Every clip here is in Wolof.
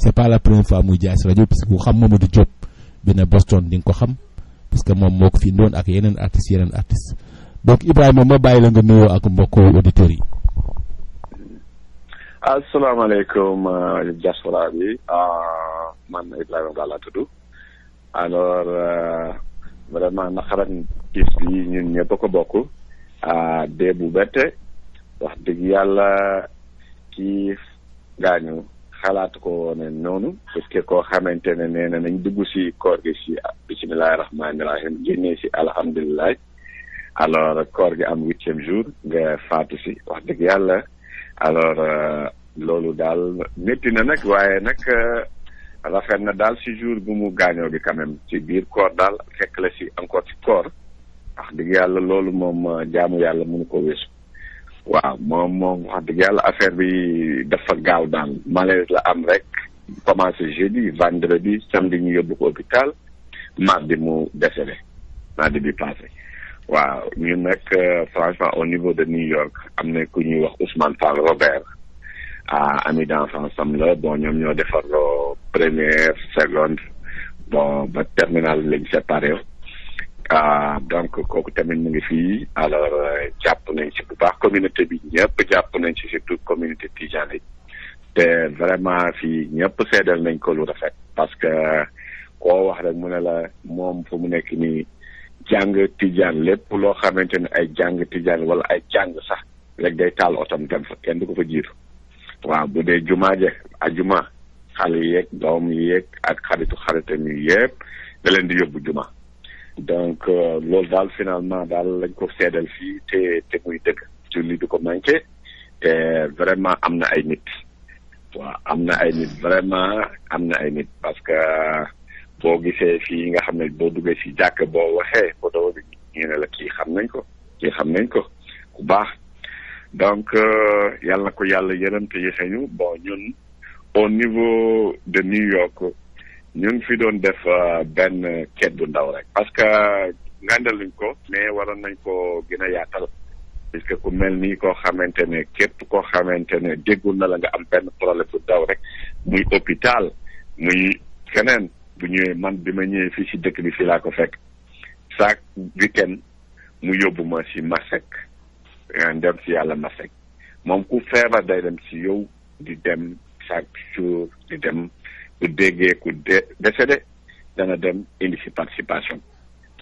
c'est pas la première fois muy jaay si rajo parce que ku xam Mamadou Diop bi ne Boston di nga ko xam parce que moom moo ko fi indoon ak yeneen artistes donc Ibrahima ma bàyyi la nga nuyoo ak mbokku auditeurs yi. asalaamaaleykum diaspora bi man Ibrahima Ba laa tudd alors vraiment naqaran tiis bi ñun ñëpp a ko bokk dee bu bette wax dëgg yàlla kii gaañu xalaatu ko ne noonu parce que koo xamante ne nee na nañ dugg si koor gi si bisimilahi rahmaani rahim génnee si alhamdulilah alors koor gi am 8e jour nga faatu si wax dëgg yàlla alors loolu daal métti na nag waaye nag rafet na daal si jour bu mu gaañoo bi quand même ci biir koor daal fekk la si encore si koor wax dëgg yàlla loolu moom jaamu yàlla mënu ko weesu waaw moom wax dëgg yàlla affaire bi dafa gaaw daal malaise la am rek commencé jeudi vendredi samedi ñu yóbbu ko hôpital mardi mu décédé mardi bi passé waaw ñun nag franchement au niveau de New York am na ku ñuy wax Ousmane Fall Robert ami d'enfance am la bon ñoom ñoo defarloo première seconde bon ba terminal lañ séparé donc kooku tamit mu ngi fii alors jàpp nañ ci bu baax communauté bi ñëpp jàpp nañ ci surtout communauté tijane yi te vraiment fii ñëpp seedal nañ ko lu rafet parce que koo wax rek mu ne la moom fu mu nekk nii jàng tijaan lépp loo xamante ne ay jàng tijaan wala ay jàng sax rek day taal otom dem fa kenn du ko fa jiitu waaw bu dee jumaa je ajuma xale yeeg doom yeeg ak xaritam yi yëpp da leen di yóbbu juma donc loolu daal finalement daal lañ ko seedal fii te muy dëgg julli du ko manqué te vraiment am na ay nit waaw am na ay nit vraiment am na ay nit parce que boo gisee fii nga xam ne boo duggee si jàkk boo waxee photo bi ñu ne la kii xam nañ ko ku baax donc yàlla na ko yàlla yërëm te yéexeñu bon ñun au niveau de New York ñu ngi fi doon def benn quête bu ndaw rek parce que ngandaluñ ko mais waroon nañ ko gën a yaatal parce que ku mel nii koo xamante ne képp koo xamante ne déggul na la nga am benn problème bu ndaw rek muy hôpital muy feneen bu ñëwee man bi ma ñëwee fii si dëkk bi fii laa ko fekk chaque weekend mu yóbbu ma si Masek dem si yàlla Masek moom ku feebar day dem si yow di dem chaque jour di dem bu déggee ku décédé dana dem indi si participation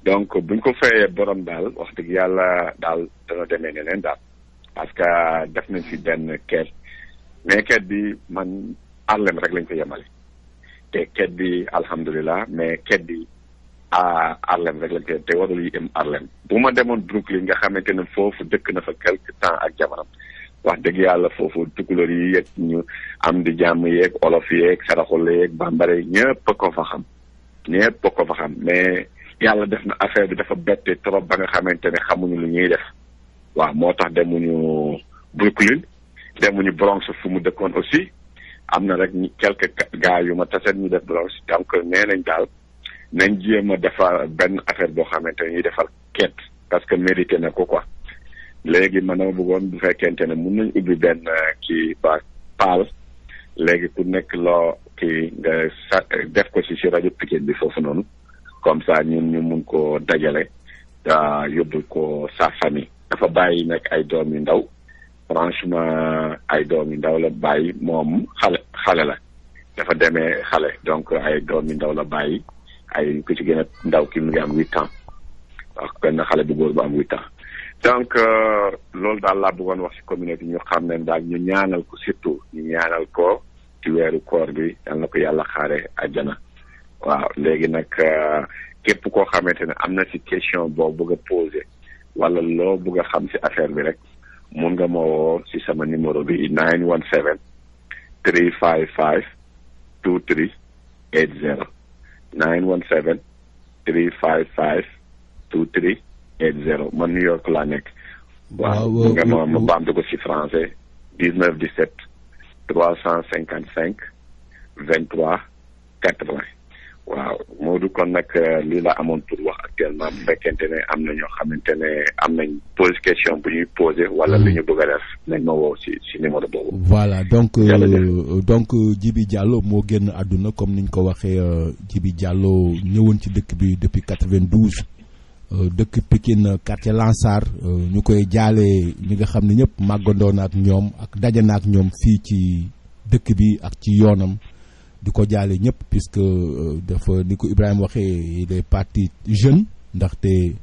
donc buñ ko fayee borom daal wax dëgg yàlla daal dana demee neneen daal parce que def nañ fi benn quête mais quête bi man Harlem rek lañ ko yemale te quête bi alhamdulilah mais quête bi Harlem rek lañ koy te warul yi am Harlem bu ma demoon Brooklyn nga xamante ne foofu dëkk na fa quelque temps ak jamono wax dëgg yàlla foofu tukulóor yi yeeg ñu am di jàmm yeeg olof yeeg saraxule yeeg bambara yi ñëpp ko fa xam mais yàlla def na affaire bi dafa bette trop ba nga xamante ne xamuñu lu ñuy def waaw moo tax demuñu Brooklyn demuñu Bronx fu mu dëkkoon aussi am na rek quelques gars yu ma taset ñu def Bronx donc nee nañ daal nañ jéem a defar benn affaire boo xamante ne ñuy defar quête parce que mérité na ko quoi léegi man dama bëggoon bu fekkente ne mun nañ ubbi benn kii paal léegi ku nekk loo kii nga def ko si rajo Pikine bi foofu noonu comme ça ñun ñu mun ko dajale yóbbul ko sa famille dafa bàyyi nag ay doom yu ndaw franchement ay doom yu ndaw la bàyyi moom xale la dafa demee xale donc ay doom yu ndaw la bàyyi ay ku ci gën a ndaw ki mu ngi am 8 ans ak benn xale bu góor bu am 8 ans donc loolu daal laa bëggoon wax ci communauté ñu xam ne daal ñu ñaanal ko surtout ñu ñaanal ko ci weeru koor bi yal na ko yàlla xaare àjjana waaw léegi nag képp koo xamante ne am na ci question boo bëgg a poser wala loo bëgg a xam ci affaire bi rek mun nga ma woo ci sama numéro bi 917 355 2380 917 355 2380 man New York laa nekk. waaw nga ma baamtu ko ci français 1917 355 23 80 waaw Modou kon nag lii la amoon pour wax actuellement bu fekkente ne am na ñoo xamante ne am nañ pose question bu ñuy posé wala li ñu bëgg a def nañ ma woo si numéro boobu. voilà donc Djiby Diallo moo génn àdduna comme niñ ko waxee Djiby Diallo ñëwoon ci dëkk bi depuis 92 dëkk Pikine quartier Lansar ñu koy jaale ñi nga xam ne ñëpp màggandoo na ak ñoom ak daje na ak ñoom fii ci dëkk bi ak ci yoonam. di ko jaale ñëpp puisque dafa ni ko Ibrahima waxee il est parti jeune ndaxte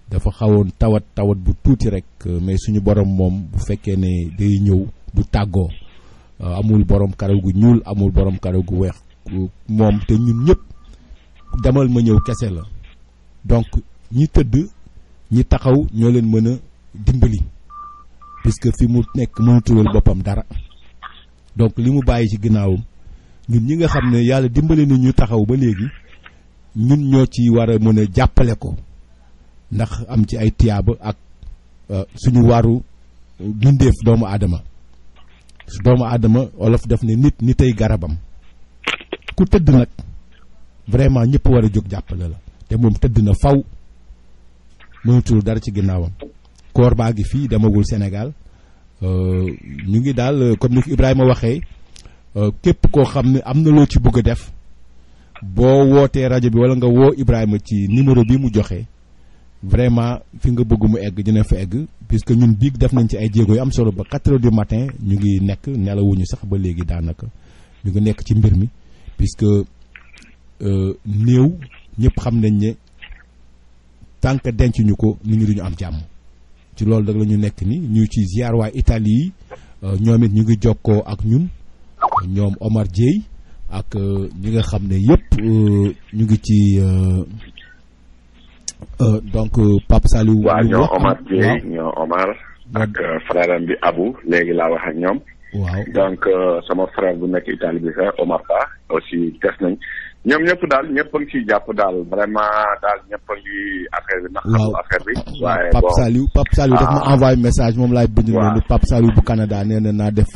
dafa xawoon tawat bu tuuti rek mais suñu borom moom bu fekkee ne day ñëw du tàggoo amul borom karaw gu ñuul amul borom karaw gu weex moom te ñun ñëpp demal ma ñëw kese la donc ñi tëdd ñi taxaw ñoo leen mën a dimbali puisque fi mu nekk mënatuwal boppam dara donc li mu bàyyi ci ginnaawam. ñun ñi nga xam ne yàlla dimbali na ñu taxaw ba léegi ñun ñoo ci war a mën a jàppale ko ndax am ci ay tiyaaba ak suñu waru bindeef doomu aadama doomu aadama olof def ne nitay garabam ku tëdd nag vraiment ñëpp war a jóg jàppale la te moom tëdd na faw mënatul dara ci ginnaawam koor baa ngi fii demagul Sénégal ñu ngi daal comme ni ko Ibrahima waxee képp koo xam ne am na loo ci bëgg a def boo wootee rajo bi wala nga woo Ibrahima ci numéro bi mu joxe vraiment fi nga bëgg mu egg dina fa egg puisque ñun biig def nañ ci ay jéego yu am solo ba 4 heures du matin ñu ngi nekk nelawuñu sax ba léegi daanaka ñu ngi nekk ci mbir mi puisque néew ñëpp xam nañ ne tant que denc ñu ko nit ñi duñu am jàmm ci loolu dag la ñu nekk ni ñu ci ziar waa Italie yi ñoom it ñu ngi jokkoo ak ñun ñoom Omar Dieye ak ñi nga xam ne yëpp ñu ngi ci donc Pape Saliou. waaw ñoo Omar Dieye ñoo Omar. ak frère am bi Abou léegi laa wax ak ñoom. waaw donc sama frère bu nekk Italie bi sax Omar Ba aussi def nañ ñoom ñëpp daal ñëpp a ngi ciy jàpp daal vraiment daal ñëpp a ngi affaire bi. waaw affaire bi. waaye Pape Saliou daf ma envoyé message moom laay bind noonu Pape Saliou bu Canada nee na naa def.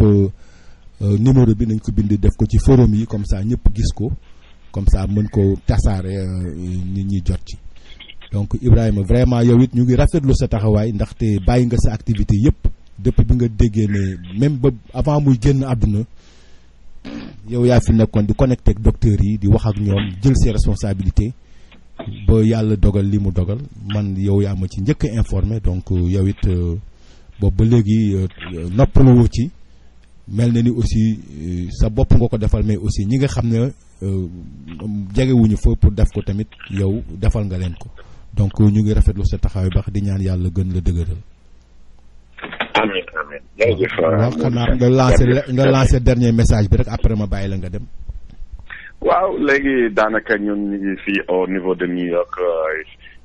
numéro bi nañ ko bind def ko ci forum yi comme ça ñëpp gis ko comme ça mën ko tasaare nit ñi jot ci donc Ibrahima vraiment yow it ñu ngi rafetlu sa taxawaay ndaxte bàyyi nga sa activité yëpp depuis bi nga déggee ne même ba avant muy génn àdduna yow yaa fi nekkoon di connecté ak docteurs yi di wax ak ñoom jël ses responsabilités ba yàlla dogal li mu dogal man yow yaa ma ci njëkk a informé donc yow it boobu ba léegi noppaloo ci. mel na ni aussi sa bopp nga ko defal mais aussi ñi nga xam ne jegewuñu fa pour def ko tamit yow defal nga leen ko donc ñu ngi rafetlu sa taxawaay baax di ñaan yàlla gën la dëgëral. amiin amiin. jërëjëf waaw xanaa nga lancé dernier message bi rek après ma bàyyi la nga dem. waaw léegi daanaka ñun ñu ngi fii au niveau de New York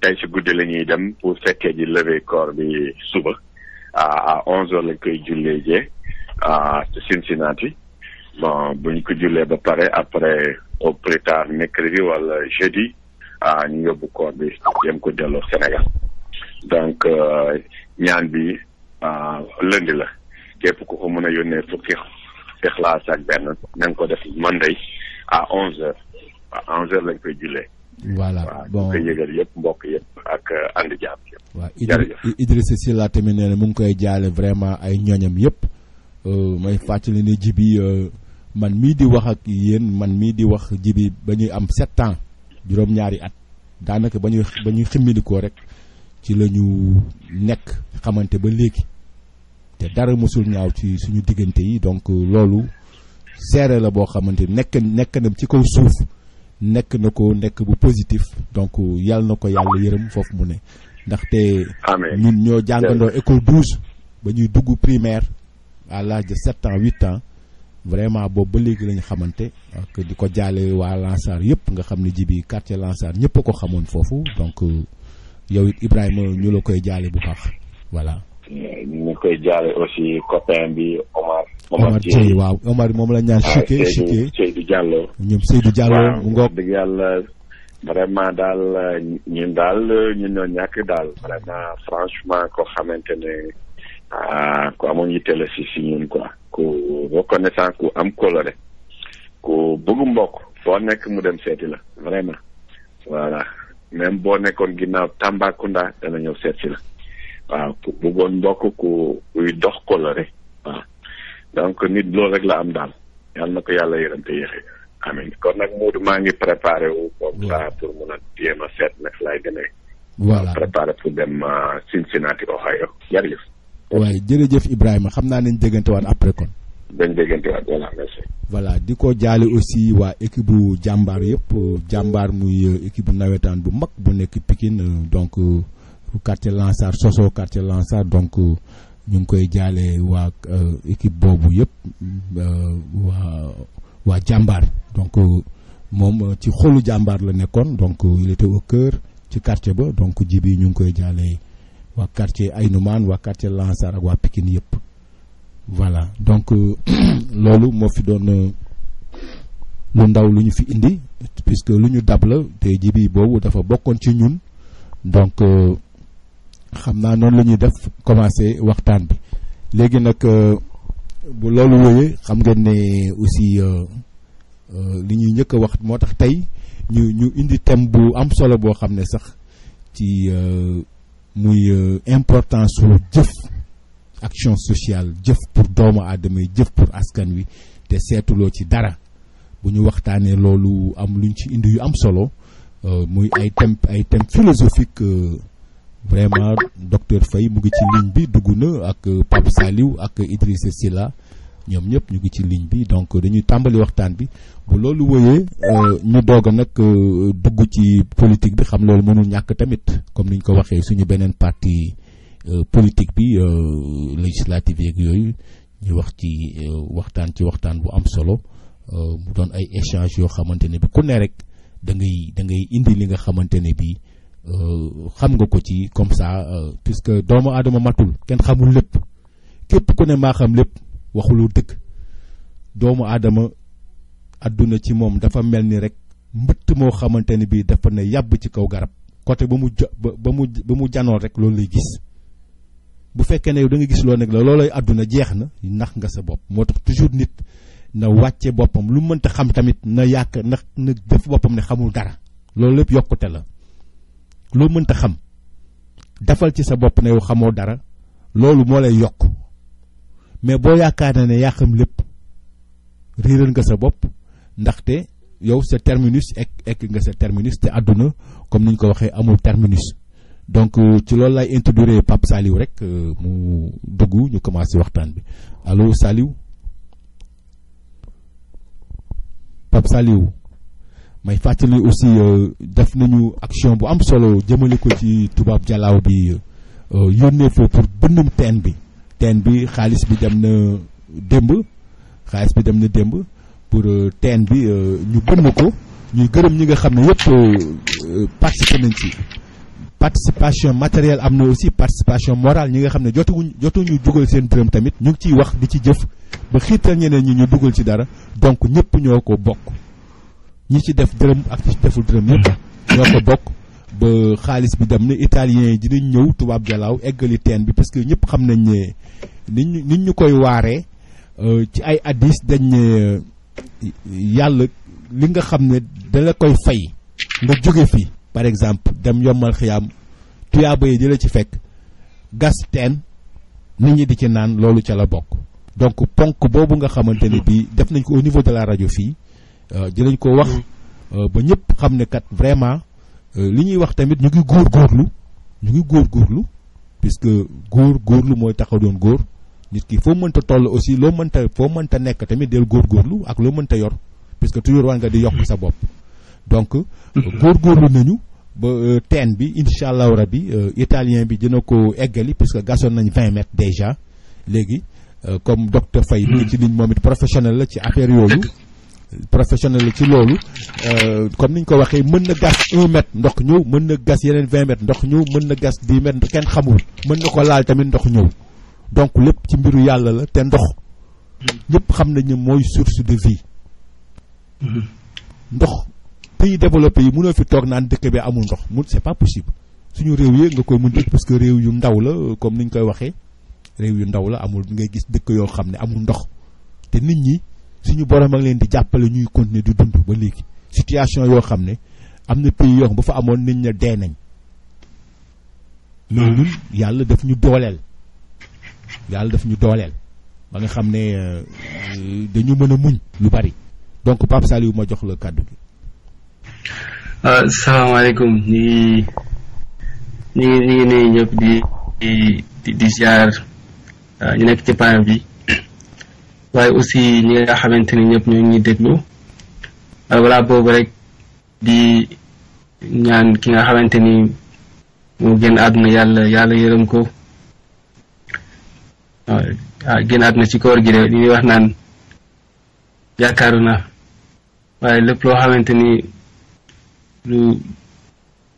tey si guddi la ñuy dem pour fekkee ji lever corps bi suba à 11h lañ koy jullee jee. ci Cincinnati bon bu ñu ko jullee ba pare après au plus tard mercredi wala jeudi ñu yóbbu koor bi yem ko delloo Sénégal donc ñaan bi lundi la képp ku ko mën a yónnee fukki Ixlaas ak benn na nga ko def Monday à 11h à 11h lañ koy jullee. voilà bon koy yëgal yëpp mbokk yëpp ak ànd jaam yëpp. waaw Idrissa Sylla tamit nee na mu ngi koy jaale vraiment ay ñoñam yëpp. may fàttali ne Djiby man mii di wax ak yéen man mii di wax Djiby ba ñuy am 7 ans juróom-ñaari at daanaka ba ñuy ximmilikoo rek ci la ñu nekk xamante ba léegi te dara mësul ñaaw ci suñu diggante yi donc loolu seere la boo xamante nekk na ci kaw suuf nekk na ko nekk bu positif donc yàlla na ko yàlla yërëm foofu mu ne ndaxte ñun ñoo jàngandoo école 12 ba ñuy dugg primaire à l'âge de 7 ans 8 ans vraiment boobu ba léegi lañu xamante ak di ko jaale waa Lansar yëpp nga xam ne Djiby quartier Lansar ñëpp a ko xamoon foofu donc yow it Ibrahima ñu la koy jaale bu baax voilà. ñu koy jaale aussi copain bi Omar Dieye waaw Omar moom la ñaan Chiqué Seydou Diallo ñoom Seydou Diallo mu ngoog dëgg yàlla vraiment daal ñun ñoo ñàkk daal vraiment franchement koo xamante ne ku amoon yitte la si ñun quoi ku reconnaissant ku am coloré ku bëggu mbokk foo nekk mu dem seeti la vraiment voilà même boo nekkoon ginnaaw Tambacounda dana ñëw seet si la waaw ku bëggoon mbokk kuy dox coloré waaw donc nit loolu rek la am daal yàlla na ko yàlla yërëm te yéexe amiin kon nag Modou maa ngi préparé wu comme ça pour mun a jéem a seet nag laay demee voilà préparé pour dem Cincinnati Ohio jërëjëf waaye jërëjëf Ibrahima xam naa nañ déggante waat après kon dañ déggante waat voilà merci voilà di ko jaale aussi waa équipe bu jàmbaar yëpp jàmbaar muy équipe bu nawetaan bu mag bu nekk Pikine donc quartier Lansar soso quartier Lansar donc ñu ngi koy jaale waa équipe boobu yëpp waa jàmbaar donc moom ci xolu jàmbaar la nekkoon donc il était au cœur ci quartier ba donc jibi ñu ngi koy jaale waa quartier Aynoumane waa quartier Lansar ak waa Pikine yëpp voilà donc loolu moo fi doon lu ndaw lu ñu fi indi puisque lu ñu dab la te jibi boobu dafa bokkoon ci ñun donc xam naa noonu la ñuy def commencé waxtaan bi léegi nag bu loolu wéyee xam ngeen ne aussi li ñuy njëkk a wax moo tax tey ñu indi thème bu am solo boo xam ne sax ci muy importance su jëf action sociale jëf pour doomu aadama yi jëf pour askan wi te seetuloo ci dara bu ñu waxtaanee loolu am luñ ci indi yu am solo muy ay thème philosophique vraiment docteur Faye mu ngi ci ligne bi dugg na ak Pape Saliou ak Idrissa Sylla ñoom ñëpp ñu ngi ci ligne bi donc dañuy tàmbali waxtaan bi bu loolu wëyee ñu doog a nag dugg ci politique bi xam loolu mënul ñàkk tamit comme niñ ko waxee suñu beneen parti politique bi législative yeeg yooyu ñu wax ci waxtaan bu am solo mu doon ay échange yoo xamante ne bi ku ne rek da ngay indi li nga xamante ne bi xam nga ko ci comme ça puisque doomu aadama matul kenn xamul lépp képp ku ne maa xam lépp waxulu dëgg doomu aadama adduna ci moom dafa mel ni rek mbëtt moo xamante ne bii dafa ne yàbb ci kaw garab côté ba mu janoon rek loolu lay gis bu fekkee ne yow da nga gis loolu nag la loolay adduna jeex na nax nga sa bopp moo tax toujours nit na wàcce boppam lu mënta xam tamit na na def boppam ne xamul dara loolu lépp yokkute la loo mënta xam defal ci sa bopp ne yow xamoo dara loolu moo lay yokk mais boo yaakaar ne yaa xam lépp réeral nga sa bopp ndaxte yow sa terminus ek nga sa terminus te àdduna comme niñ ko waxee amul terminus donc ci loolu lay introduire Pape Saliou rek mu dugg ñu commencé waxtaan bi allo Saliou Pape Saliou may fàttali aussi def nañu action bu am solo jëmale ko ci tubaab jalaaw bi yónnee fa pour bënnum teen bi xaalis bi dem na démb pour teen bi ñu bënn ko ñuy gërëm ñi nga xam ne yëpp participé nañ ci participation matérielle am na aussi participation morale ñi nga xam ne jotuñu dugal seen dërëm tamit ñu ngi ciy wax di ci jëf ba xiirtal ñeneen ñi ñu dugal ci dara donc ñëpp ñoo ko bokk ñi ci def dërëm ak ñi ci deful dërëm yëpp ñoo ko bokk ba xaalis bi dem na italien yi dinañ ñëw tubaab jalaaw eggali teen bi parce que ñëpp xam nañ ne nit ñu koy waaree ci ay addis dañ ne yàlla li nga xam ne dala koy fay nga jóge fi par exemple dem yombal xiyaam tuyaaba yi di la ci fekk gas teen nit ñi di ci naan loolu ca la bokk donc ponk boobu nga xamante ne bii def nañ ko au niveau de la rajo fii dinañ ko wax ba ñëpp xam ne kat vraiment li ñuy wax tamit ñu ngi góorgóorlu puisque góorgóorlu mooy tax a doon góor nit ki foo mënta toll aussi foo mënta nekk tamit del góorgóorlu ak loo mënta yor puisque toujours war nga di yokk sa bopp donc góorgóorlu nañu ba teen bi incha allahu rabi italien bi dina ko eggali puisque gasoon nañ 20 mètres déjà léegi comme docteur Faye mu ngi ci ligne moom it professionnel la ci affaire yooyu professionnel la ci loolu comme niñ ko waxee mën na gas 1 mètre ndox ñëw mën na gas yeneen 20 mètres ndox ñëw mën na gas 10 mètres kenn xamul mën na ko laal tamit ndox ñëw donc lépp ci mbiru yàlla la te ndox ñëpp xam nañ ne mooy source de vie ndox pays développé yi mënoo fi toog naan dëkk bi amul ndox c'est pas possible suñu réew yi nga koy mën dégg parce que réew yu ndaw la comme niñ koy waxee réew yu ndaw la amul ngay gis dëkk yoo xam ne amul ndox te nit ñi suñu borom ak leen di jàppale ñuy continuer di dund ba léegi situation yoo xam ne am na pays yoo xam ba fa amoon nit ña dee nañ loolu yàlla daf ñu dooleel ba nga xam ne dañu mën a muñ lu bari donc Pape Saliou ma jox la kàddu gi. salaamaaleykum ñu ngi nuyu ñëpp di ziar ñu nekk ci panel bi waaye aussi ñi nga xamante ni ñëpp ñoo ñuy déglu voilà boobu rek di ñaan ki nga xamante ni moo génn àdduna yàlla yërëm ko génn àdduna ci koor gi de li ñuy wax naan yaakaaru na waaye lépp loo xamante ni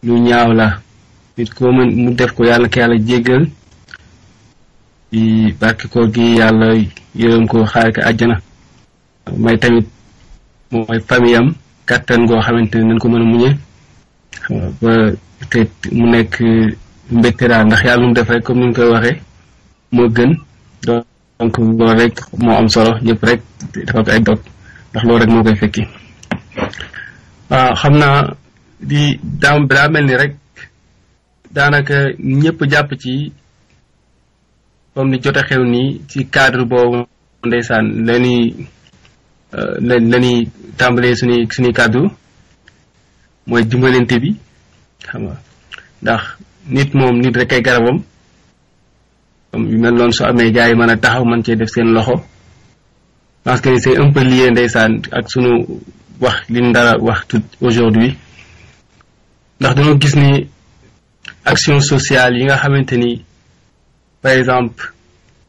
lu ñaaw la nit ko mën mu def ko yàlla ko yàlla jéggal di barke koor gi yàlla yërëm ko xaare ko àjjana may tamit mooy famille am kàttan goo xamante ni nañ ko mën a muñe ba te mu nekk mbégte daal ndax yàlla mu def rek comme ni ñu koy waxee moo gën donc loolu rek moo am solo ñëpp rek dafa ko ay dog ndax loolu rek moo koy fekki waaw xam naa daa mel ni rek daanaka ñëpp jàpp ci comme ni jot a xew nii ci cadre boobu ndeysaan lañuy tàmbalee suñuy kàddu mooy dimbalante bi xam nga ndax nit rek ay garabam comme yu mel noonu su amee gars yi mën a taxaw mën cee def seen loxo parce que c'est un peu lié ndeysaan ak sunu wax li ñu dara wax tout aujourd'hui ndax dañoo gis ni action sociale yi nga xamante ni par exemple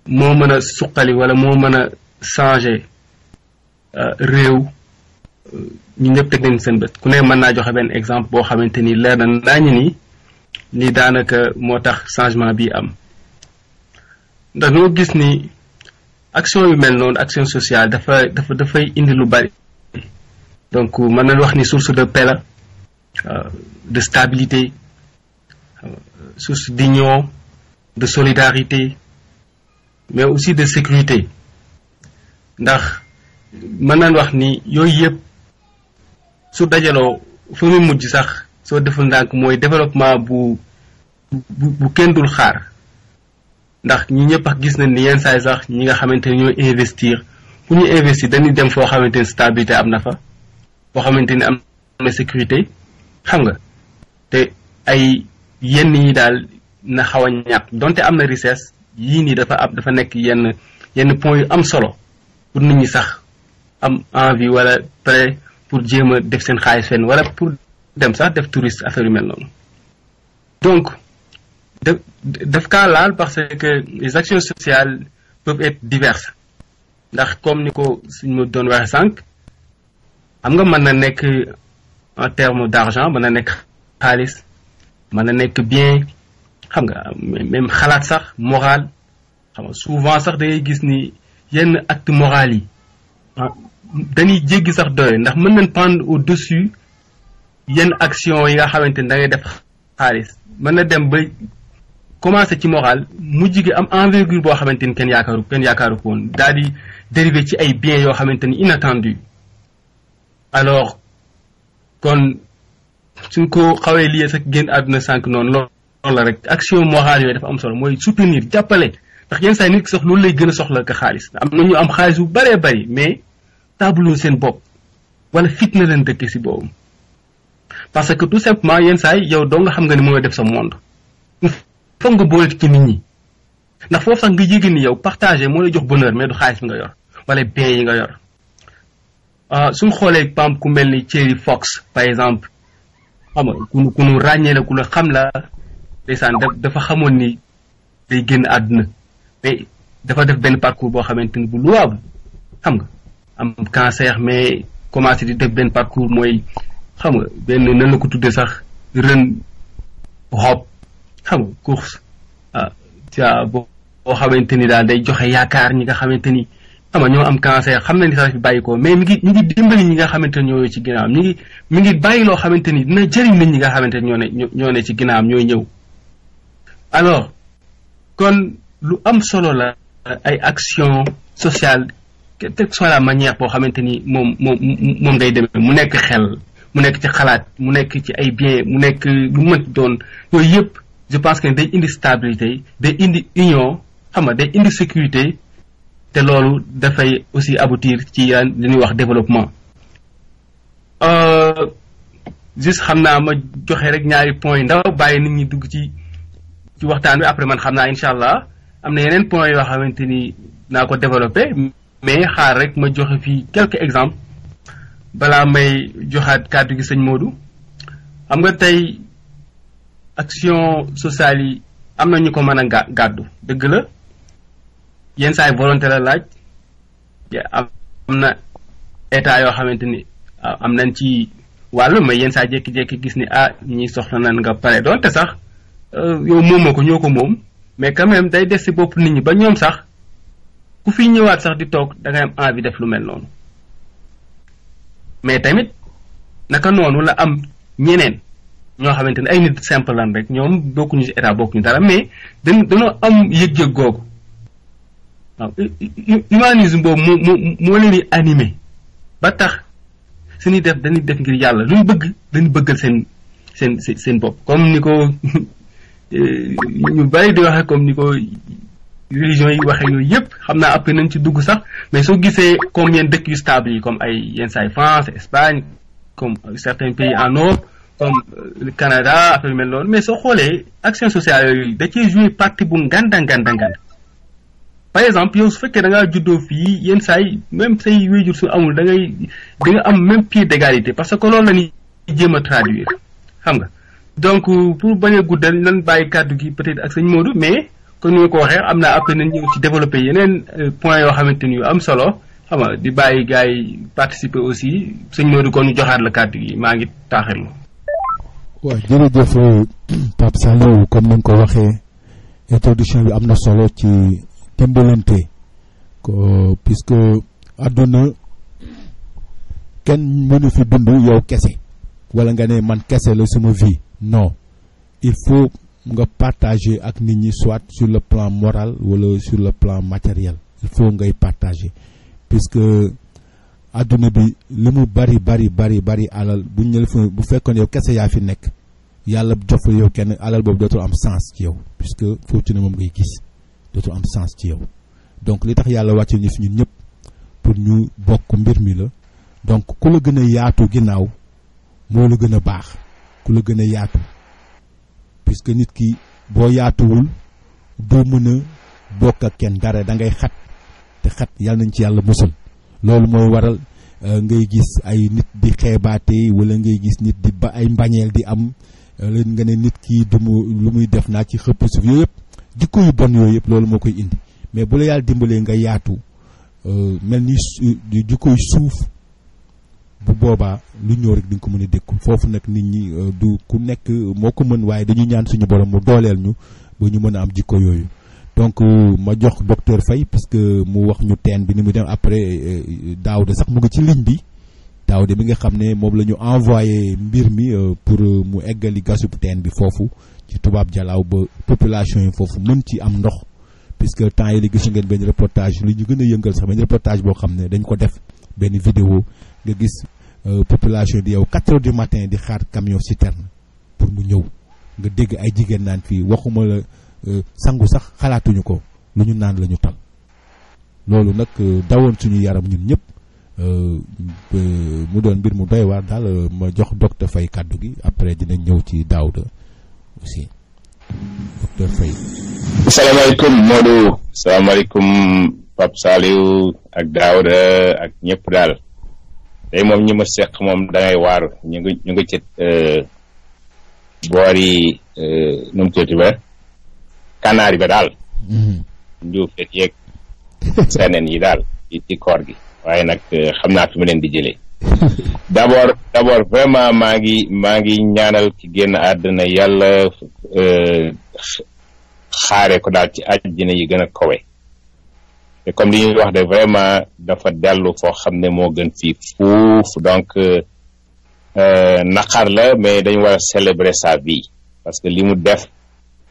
moo mën a suqali wala moo mën a changer réew ñu ñëpp teg nañ seen bët ku ne mën naa joxe benn exemple boo xamante ni leer na nañu ni lii daanaka moo tax changement bi am ndax noo gis ni action yu mel noonu action sociale dafay indi lu bari donc mën nañ wax ni source de paix la de stabilité source d'union de solidarité mais aussi de sécurité ndax mën nañ wax ni yooyu yëpp su dajaloo fa mu mujj sax soo deful ndànk mooy développement bu kenn dul xaar ndax ñi ñëpp ak gis nañ ni yenn saay sax ñi nga xamante ni ñooy investir pour ñu investir dañuy dem foo xamante ni stabilité am na fa foo xamante ni am na sécurité xam nga te ay yenn yi daal na xaw a ñàkk donte am na richesse yii nii dafa nekk yenn point yu am solo pour nit ñi sax am envie wala prêt pour jéem a def seen xaalis fenn wala pour dem sax def touriste affaire yu mel noonu donc daf kaa laal parce que les actions sociales peuvent être diverses ndax comme ni ko suñ ma doon waxe sànq xam nga mën na nekk en terme d'argent mën na nekk xaalis mën na nekk bien xam nga même xalaat sax moral xam nga souvent sax da ngay gis ni yenn acte moral yi dañuy jéggi sax doye ndax mën nañ prendre au-dessus yenn action yi nga xamante ni da ngay def xaalis mën na dem ba commencé ci moral mujj gi am envergure boo xamante ni kenn yaakaaru ko woon daal di dérivé ci ay biens yoo xamante ni inattendu alors kon suñ ko xawee lié sax génn àdduna sànq noonu loolu la rek action morale yooyu dafa am solo mooy soutenir jàppale ndax yenn saa nit ki sax loolu lay gën a soxla ka xaalis am na ñu am xaalis bu bëree bëri mais tabuloo seen bopp wala fit na leen dëkk si boobu parce que tout simplement yenn saa yi yow doo nga xam nga ni mooy def sa monde foog nga boole ci nit ñi ndax foofu sax nga yéege ni yow partagé moo lay jox bonheur mais du xaalis bi nga yor wala bien yi nga yor suñ xoolee pam ku mel ni Thierry Fox par exemple xam nga ku nu ràññee la ku la xam la ndeysaan dafa xamoon ni day génn àdduna mais dafa def benn parcours boo xamante ni bu louable xam nga am cancer mais commencé di def benn parcours mooy xam nga benn nan la ko tuddee sax run hop xam nga course boo xamante ni daal day joxe yaakaar ñi nga xamante ni xam nga ñoo am cancer xam na ni sax fi bàyyi ko mais mi ngi dimbali ñi nga xamante ni ñoo ci ginnaawam mi ngi bàyyi loo xamante ni dina jëriñ nit ñi nga xamante ni ñoo ne ci ginnaawam ñooy ñëw alors kon lu am solo la ay action sociale quelle que soit la manière boo xamante ni moom day demee mu nekk xel mu nekk ci xalaat mu nekk ci ay bien mu nekk lu mënti doon yooyu yëpp je pense que day indi stabilité day indi union xam nga day indi sécurité te loolu dafay aussi aboutir ci li ñuy wax développement. Juste xam naa ma joxe rek ñaari points ndaw bàyyi nit ñi dugg ci waxtaan bi après man xam naa incha allah am na yeneen points yoo xamante ni naa ko développé mais xaar rek ma joxe fii quelques exemples balaa may joxaat kàddu gi sëñ Modou. xam nga tey action sociale yi am na ñu ko mën a gàddu dëgg la yenn saa yi volonté la laaj am na état yoo xamante ni am nañ ci wàllu mais yenn saa jékki-jékki gis ni ñi soxla nan nga pare doonte sax yow moomoo ko ñoo ko moom mais quand même day des ci bopp nit ñi ba ñoom sax ku fi ñëwaat sax di toog da ngay am envie def lu mel noonu mais tamit naka noonu la am ñeneen ñoo xamante ne ay nit simple lan rek ñoom bokkuñu ci état bokkuñu dara mais dañoo am yëg-yëg googu waaw humanisme boobu moo leen di animé ba tax suñuy def dañuy def ngir yàlla lu ñu bëgg dañu bëggal seen bopp comme ni ko ñu bari di waxee comme ni ko religion yi waxee yooyu yëpp xam naa après nañ ci dugg sax mais soo gisee comme yenn dëkk yu stable yi comme ay yenn saay France Espagne comme certains pays en Europe comme le Canada affaire yu mel noonu mais soo xoolee action sociale yooyu da cee jouer partie bu nganda par exemple yow su fekkee da ngaa juddoo fii yenn saay même say wéjur su amul da nga am même pied d'égalité parce que loolu la ñuy jéem a traduire xam nga donc pour bañ a guddal nan bàyyi kàddu gi peut-être ak sëñ Modou mais comme ni ma ko waxee am naa après nañ ñëw ci développer yeneen points yoo xamante ni yu am solo xam nga di bàyyi gars yi participer aussi sëñ Modou kon ñu joxaat la kàddu gi maa ngi taaxirlu. waaw jërëjëf Pape Saliou comme ni nga ko waxee introduction bi am na solo ci dimbalante ko puisque àdduna kenn mënu fi dund yow kese wala nga ne man kese la sama vie non il faut nga partager ak nit ñi soit sur le plan moral wala sur le plan matériel il faut ngay partager puisque àdduna bi li mu bari alal buñ ne bu fekkoon yow kese yaa fi nekk yàlla jox yow kenn alal boobu dootul am sens ci yow puisque fortune moom ngay gis dootul am sens ci yow donc li tax yàlla wàcce ñu fi ñun ñëpp pour ñu bokk mbir mi la donc ku la gën a yaatu ginnaaw moo la gën a baax ku la gën a yaatu puisque nit ki boo yaatuwul doo mën a bokk ak kenn dara da ngay xat te xat yàlla nañ ci yàlla musal loolu mooy waral ngay gis ay nit di xeebaate wala ngay gis nit di ba ay mbañeel di am leen nga ne nit ki du mu lu muy def naa ci xëpp suuf yooyu yëpp jikko yu bon yooyu yëpp loolu moo koy indi mais bu la yàlla dimbalee nga yaatu mel ni jikko yu suuf bu boobaa lu ñëw rek di nga ko mën a dékku foofu nag nit ñi du ku nekk moo ko mën waaye dañuy ñaan suñu borom mu dooleel ñu ba ñu mën a am jikko yooyu donc ma jox docteur Faye parce que mu wax ñu teen bi ni mu dem après Daouda sax mu ngi ci ligne bi Daouda bi nga xam ne moom la ñu envoyé mbir mi pour mu eggali gasub teen bi foofu ci tubaab jalaaw ba population yi foofu mën ci am ndox puisque temps yi li gis ngeen benn reportage li ñu gën a yëngal sax benn reportage boo xam ne dañ ko def benn vidéo nga gis population di yow 4 heures du matin di xaar camion citerne pour mu ñëw nga dégg ay jigéen naan fii waxuma la sangu sax xalaatuñu ko lu ñu naan la ñu tal loolu nag dawoon suñu yaram ñun ñëpp mu doon mbir mu doy waar daal ma jox docteur Faye kàddu gi après dinañ ñëw ci Daouda aussi docteur Faye. asalaamaaleykum Modou asalaamaaleykum Pape Saliou ak Daouda ak ñëpp daal tey moom ñi ma seq moom dangay waaru ñu ngi ci boori nu mu tuuti ba kanaari ba daal njuufet yeeg seeneen yi daal ci koor gi waaye nag xam naa fi mu leen di jëlee d'abord vraiment maa ngi ñaanal ci génn àdduna yàlla xaare ko daal ci àjjina yi gën a kawe te comme li ñuy wax de vraiment dafa dellu foo xam ne moo gën fii fuuf donc naqar la mais dañu war a célébrer sa vie parce que li mu def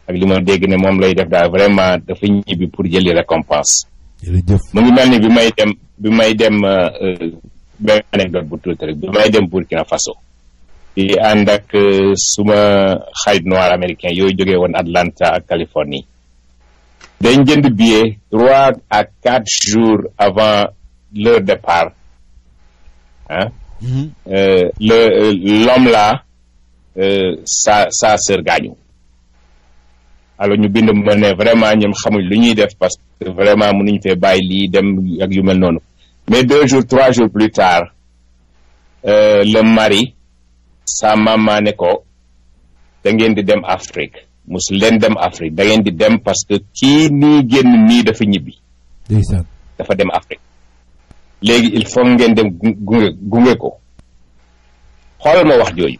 ak li ma dégg ne moom lay def daal vraiment dafa ñibbi pour jëli récompense mu ngi mel ni bi may dem benn anecdote bu tuuti rek bi may dem Burkina Faso di ànd ak suma xarit noir américain yooyu jógee woon Atlanta ak Californie dañ jënd billet 3 à 4 jours avant leur départ l'homme là sa sœur gaañu. Alors ñu bind ma ne vraiment ñoom xamuñ lu ñuy def parce que vraiment mënuñ fee bàyyi lii dem ak yu mel noonu mais 2 jours 3 jours plus tard le mari sa maman ne ko da ngeen di dem Afrique musu leen dem Afrique da ngeen di dem parce que kii nii génn nii dafa ñibbi dafa dem Afrique léegi il faut ngeen dem gunge ko xoolal ma wax jooju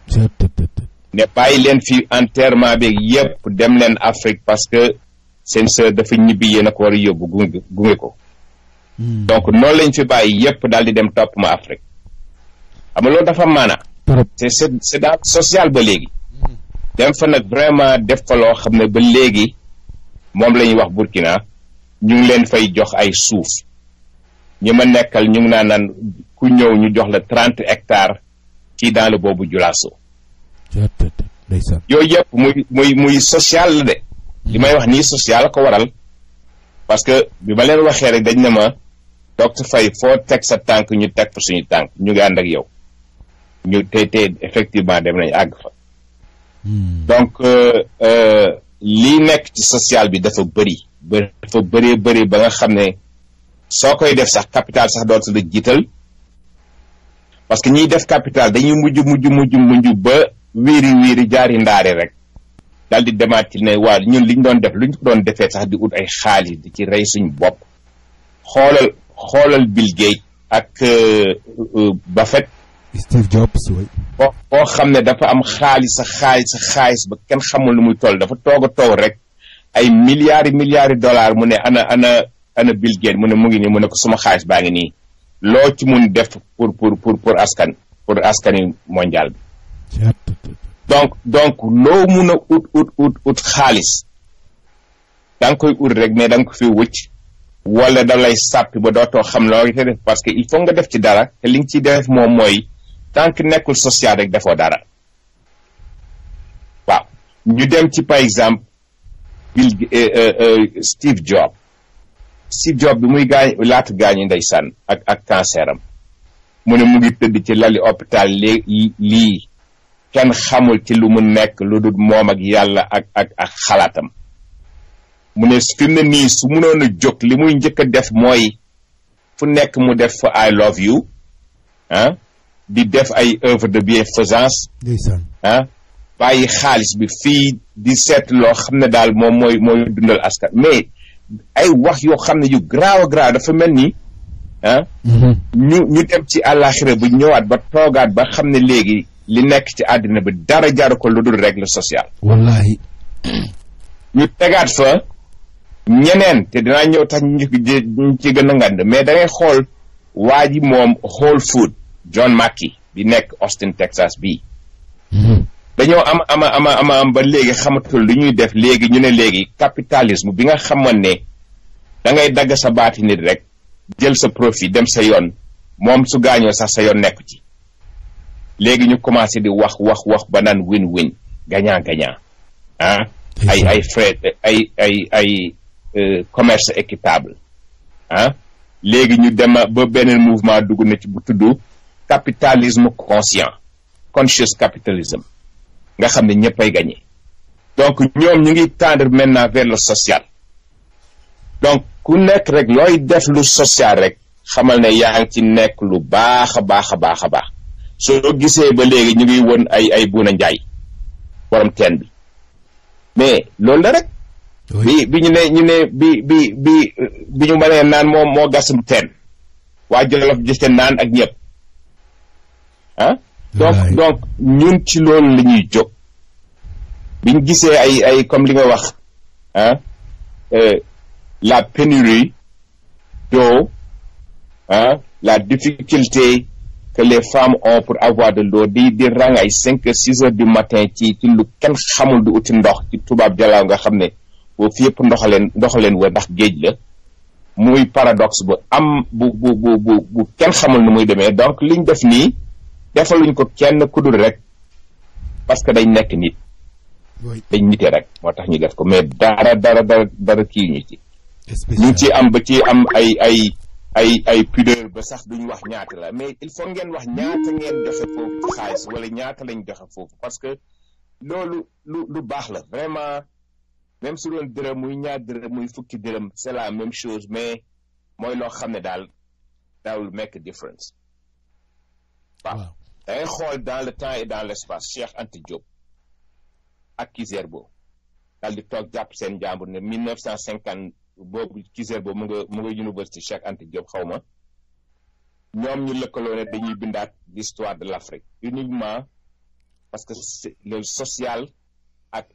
ne bàyyi leen fi enterrement bi yëpp dem leen Afrique parce que seen sœur dafa ñibbi yéen a ko war a yóbbu gunge ko donc noonu lañ fi bàyyi yëpp daal di dem topp ma Afrique xam nga loolu dafa maana c'est dans social ba léegi dem fa nag vraiment def fa loo xam ne ba léegi moom la ñuy wax Burkina ñu ngi leen fay jox ay suuf ñi ma nekkal ñu ngi naan ku ñëw ñu jox la 30 hectares ci dans le boobu Julasso yooyu yëpp muy social la de li may wax nii social la ko waral parce que bi ma leen waxee rek dañ ne ma docteur Faye foo teg sa tànk ñu teg fa suñu tànk ñu ngi ànd ak yow ñu tey effectivement dem nañ àgg fa donc lii nekk ci social bi dafa bëri ba nga xam ne soo koy def sax capital sax dootu la jiital parce que ñiy def capital dañuy mujj ba wiiri jaari ndaare rek daal di demaat ci ne waa ñun liñ doon def luñ ko doon defee sax di ut ay xaalis di ci rey suñ bopp xoolal Bill Gates ak Buffett Steve Jobs boo xam ne dafa am xaalis ba kenn xamul lu muy toll dafa toog rek ay milliards dollars mu ne ana Bill Gates mu ne mu ngi nii mu ne ko suma xaalis baa ngi nii loo ci mun def pour askani mondial bi donc loo mun a ut xaalis da nga koy ut rek mais da nga ko fi wëcc wala da lay sàppi ba dootoo xam loo te def parce que il faut nga def ci dara te li nga ciy def moom mooy tant que nekkul social rek defoo dara waaw ñu dem ci par exemple Steve Jobs bi muy laata gaañu ndeysaan ak cancer am mu ne mu ngi tëdd ci lali hôpital lii kenn xamul ci lu mu nekk lu dul moom ak yàlla ak xalaatam mu ne fi mu ne nii su mënoon a jóg li muy njëkk a def mooy fu nekk mu def fa I love you di def ay œuvre de bienfaisance bàyyi xaalis bi fii di seet loo xam ne daal moom mooy dundal askan mais ay wax yoo xam ne yu graaw a graaw dafa mel ni ñu dem ci àllaaxira bu ñëwaat ba toogaat ba xam ne léegi li nekk ci àddina bi dara jaru ko lu dul règle sociale wallahi ñu tegaat fa ñeneen te dinaa ñëw tax ñu ci gën a ngand mais da ngay xool waa ji moom Whole Food John Mackey bi nekk Austin Texas bii dañoo am ba léegi xamatul lu ñuy def léegi ñu ne léegi capitalisme bi nga xamoon ne da ngay dagg sa baati nit rek jël sa profit dem sa yoon moom su gaañoo sax sa yoon nekk ci léegi ñu commencé di wax ba naan win-win gagnant ay frais ay commerce équitable léegi ñu dem ba beneen mouvement dugg na ci bu tudd capitalisme conscious capitalism nga xam ne ñëpp ay gagné donc ñoom ñu ngi tendre maintenant vers le social donc ku nekk rek looy def lu social rek xamal ne yaa ngi ci nekk lu baax a baax soo gisee ba léegi ñu ngi won ay Buuna Njaay borom teen bi mais loolu la rek bi ñu ne bi ñu mënee naan moom moo gasum teen waa Jolof gis naan ak ñëpp donc ñun ci loolu la ñuy jóg biñ gisee ay comme li nga wax la pénurie d'eau la difficulté que les femmes ont pour avoir de l'eau di rang ay 5 heures 6 heures du matin ci lu kenn xamul du uti ndox ci tubaab jalaaw nga xam ne boo fi yëpp ndox leen wër ndax géej la muy paradoxe bu am bu kenn xamul nu muy demee. Donc liñ def nii defaluñ ko kenn ku dul rek parce que dañ nekk nit dañ nite rek moo tax ñu def ko, mais dara kii ñu ci ñu ci am ba ci am ay pudeur ba sax duñ wax ñaata la, mais il faut ngeen wax ñaata ngeen joxe foofu ci xaalis wala ñaata lañ joxe foofu, parce que loolu lu baax la vraiment. Même su doon dërëm muy ñaar dërëm muy fukki dërëm c'est la même chose, mais mooy loo xam ne daal that will make a difference. waaw da ngay xool dans le temps et dans l'espace Cheikh Anta Diop ak Kizerbo daal di toog jàpp seen njàmbur ne 1950 boobu Kizerbo mu nga université Cheikh Anta Diop xaw ma ñoom ñu lëkkaloo ne dañuy bindaat l'histoire de l'Afrique uniquement parce que c'est le social ak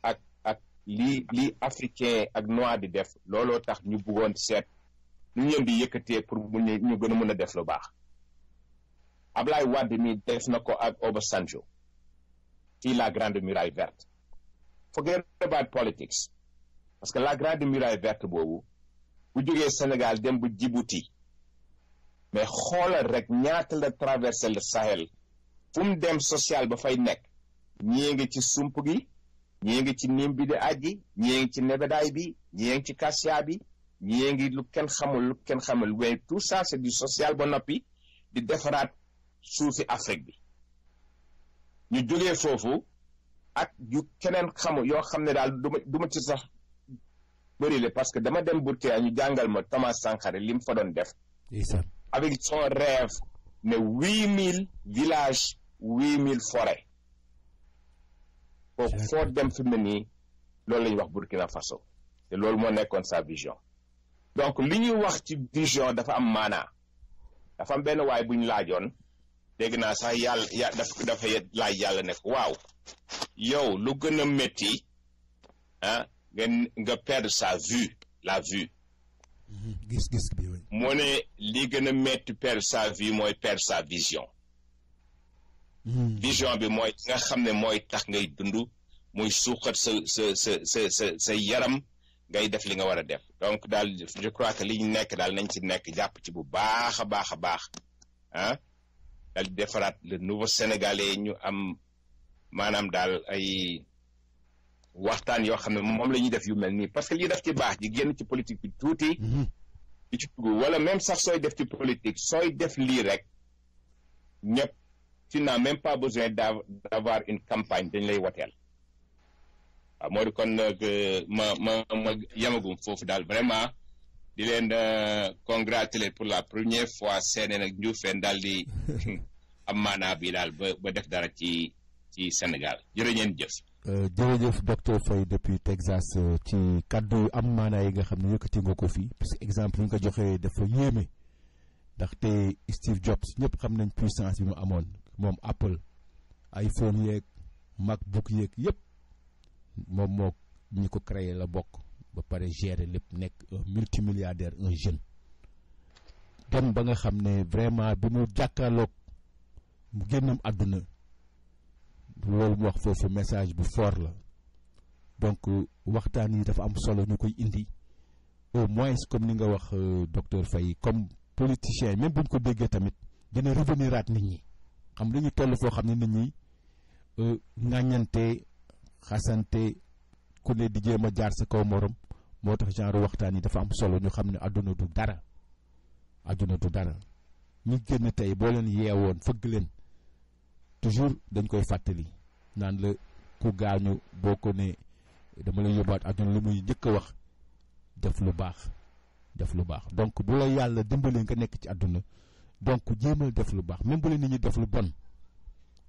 lii africain ak noir di def looloo tax ñu bëggoon seet ñu leen di yëkkatee pour ñu gën a mën a def lu baax. Ablaye Wade mi def na ko ak Obasanjo ci la grande muraille verte. Forget about politics parce que la grande muraille verte boobu bu jógee Sénégal dem bu Djibouti mais xoolal rek ñaata la traversé le Sahel fu mu dem social ba fay nekk ñii ngi ci sump gi. ñii ngi ci nim bi di aji ñii ngi ci nebedaay bi ñii ngi ci kassia bi ñii ngi lu kenn xamul mais tout ça c'est du social ba noppi di defaraat suufi Afrique bi ñu jógee foofu ak yu keneen xamul yoo xam ne daal duma ci sax bëri le parce que dama dem Burkina ñu jàngal ma Thomas Sankara li mu fa doon def avec son rêve ne 8000 villages 8000 forêts foo dem fi mu ne nii loolu la ñuy wax Burkina Faso te loolu moo nekkoon sa vision. Donc li ñuy wax ci vision dafa am maanaa dafa am benn waay bu ñu laajoon dégg naa sax dafa laaj yàlla ne ko waaw yow lu gën a métti nga perdre sa vue la vue. gis-gis bi moo ne li gën a métti perdre sa vue mooy perdre sa vision. Vision bi mooy nga xam ne mooy tax ngay dund muy suuxat sa yaram ngay def li nga war a def. Donc daal je crois que li ñu nekk daal nañ ci nekk jàpp ci bu baax a baax daal di defaraat le nouveau sénégalais ñu am maanaam daal ay waxtaan yoo xam ne moom la ñuy def yu mel nii parce que li def ci baax ji génn ci politique bi tuuti di ci dugg wala même sax sooy def ci politique sooy def lii rek ñëpp tu n'as même pas besoin d'avoir une campagne dañ lay woteel waaw moo di kon ma yamagum foofu daal vraiment di leen congratuler pour la première fois seeneen ak Ndioufène daal di am maanaa bi daal ba def dara ci Sénégal jërëjëf. jërëjëf docteur Faye depuis Texas ci kaddu am maanaa yi nga xam ne yëkkati nga ko fii parce que exemple yi nga ko joxee dafa yéeme ndaxte Steve Jobs ñëpp xam nañ puissance bi mu amoon moom Apple iPhone yeeg MacBook yeeg yëpp moom moo ñi ko créé la bokk ba pare gérer lépp nekk un multimilliardaire un jeune dem ba nga xam ne vraiment bi mu jàkkaarloog mu génnam àdduna loolu mu wax foofu message bu fort la donc waxtaan yi dafa am solo ñu koy indi au moins comme ni nga wax docteur Faye comme politicien même buñ ko déggee tamit dina revenir at nit ñi xam dañu toll foo xam ne nit ñi ŋàññante xasante ku ne di jéem a jaar sa kaw morom moo tax genre waxtaan yi dafa am solo ñu xam ne àdduna du dara ñi génn tey boo leen yeewoon fëgg leen toujours dañ koy fàttali naan la ku gaañu boo ko ne dama lay yóbbaat àdduna lu muy njëkk a wax def lu baax donc bu la yàlla dimbali nga nekk ci àdduna donc jéemal def lu baax même bu la nit ñi def lu bon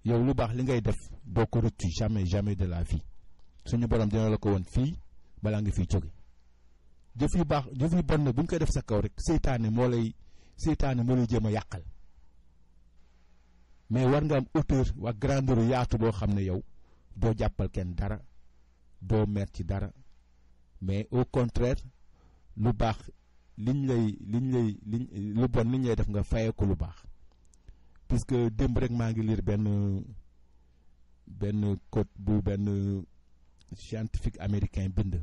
yow lu baax li ngay def doo ko rëccu jamais de la vie suñu borom dina la ko woon fii balaa nga fiy jóge jëf yu baax jëf yu bon nag bu ñu koy def sa kaw rek seytaane moo lay jéem a yàqal mais war nga am hauteur waa grandeur yaatu boo xam ne yow doo jàppal kenn dara doo mer ci dara mais au contraire lu baax lu bon liñ lay def nga fayee ko lu baax puisque démb rek maa ngi lire benn quote bu benn scientifique américain bind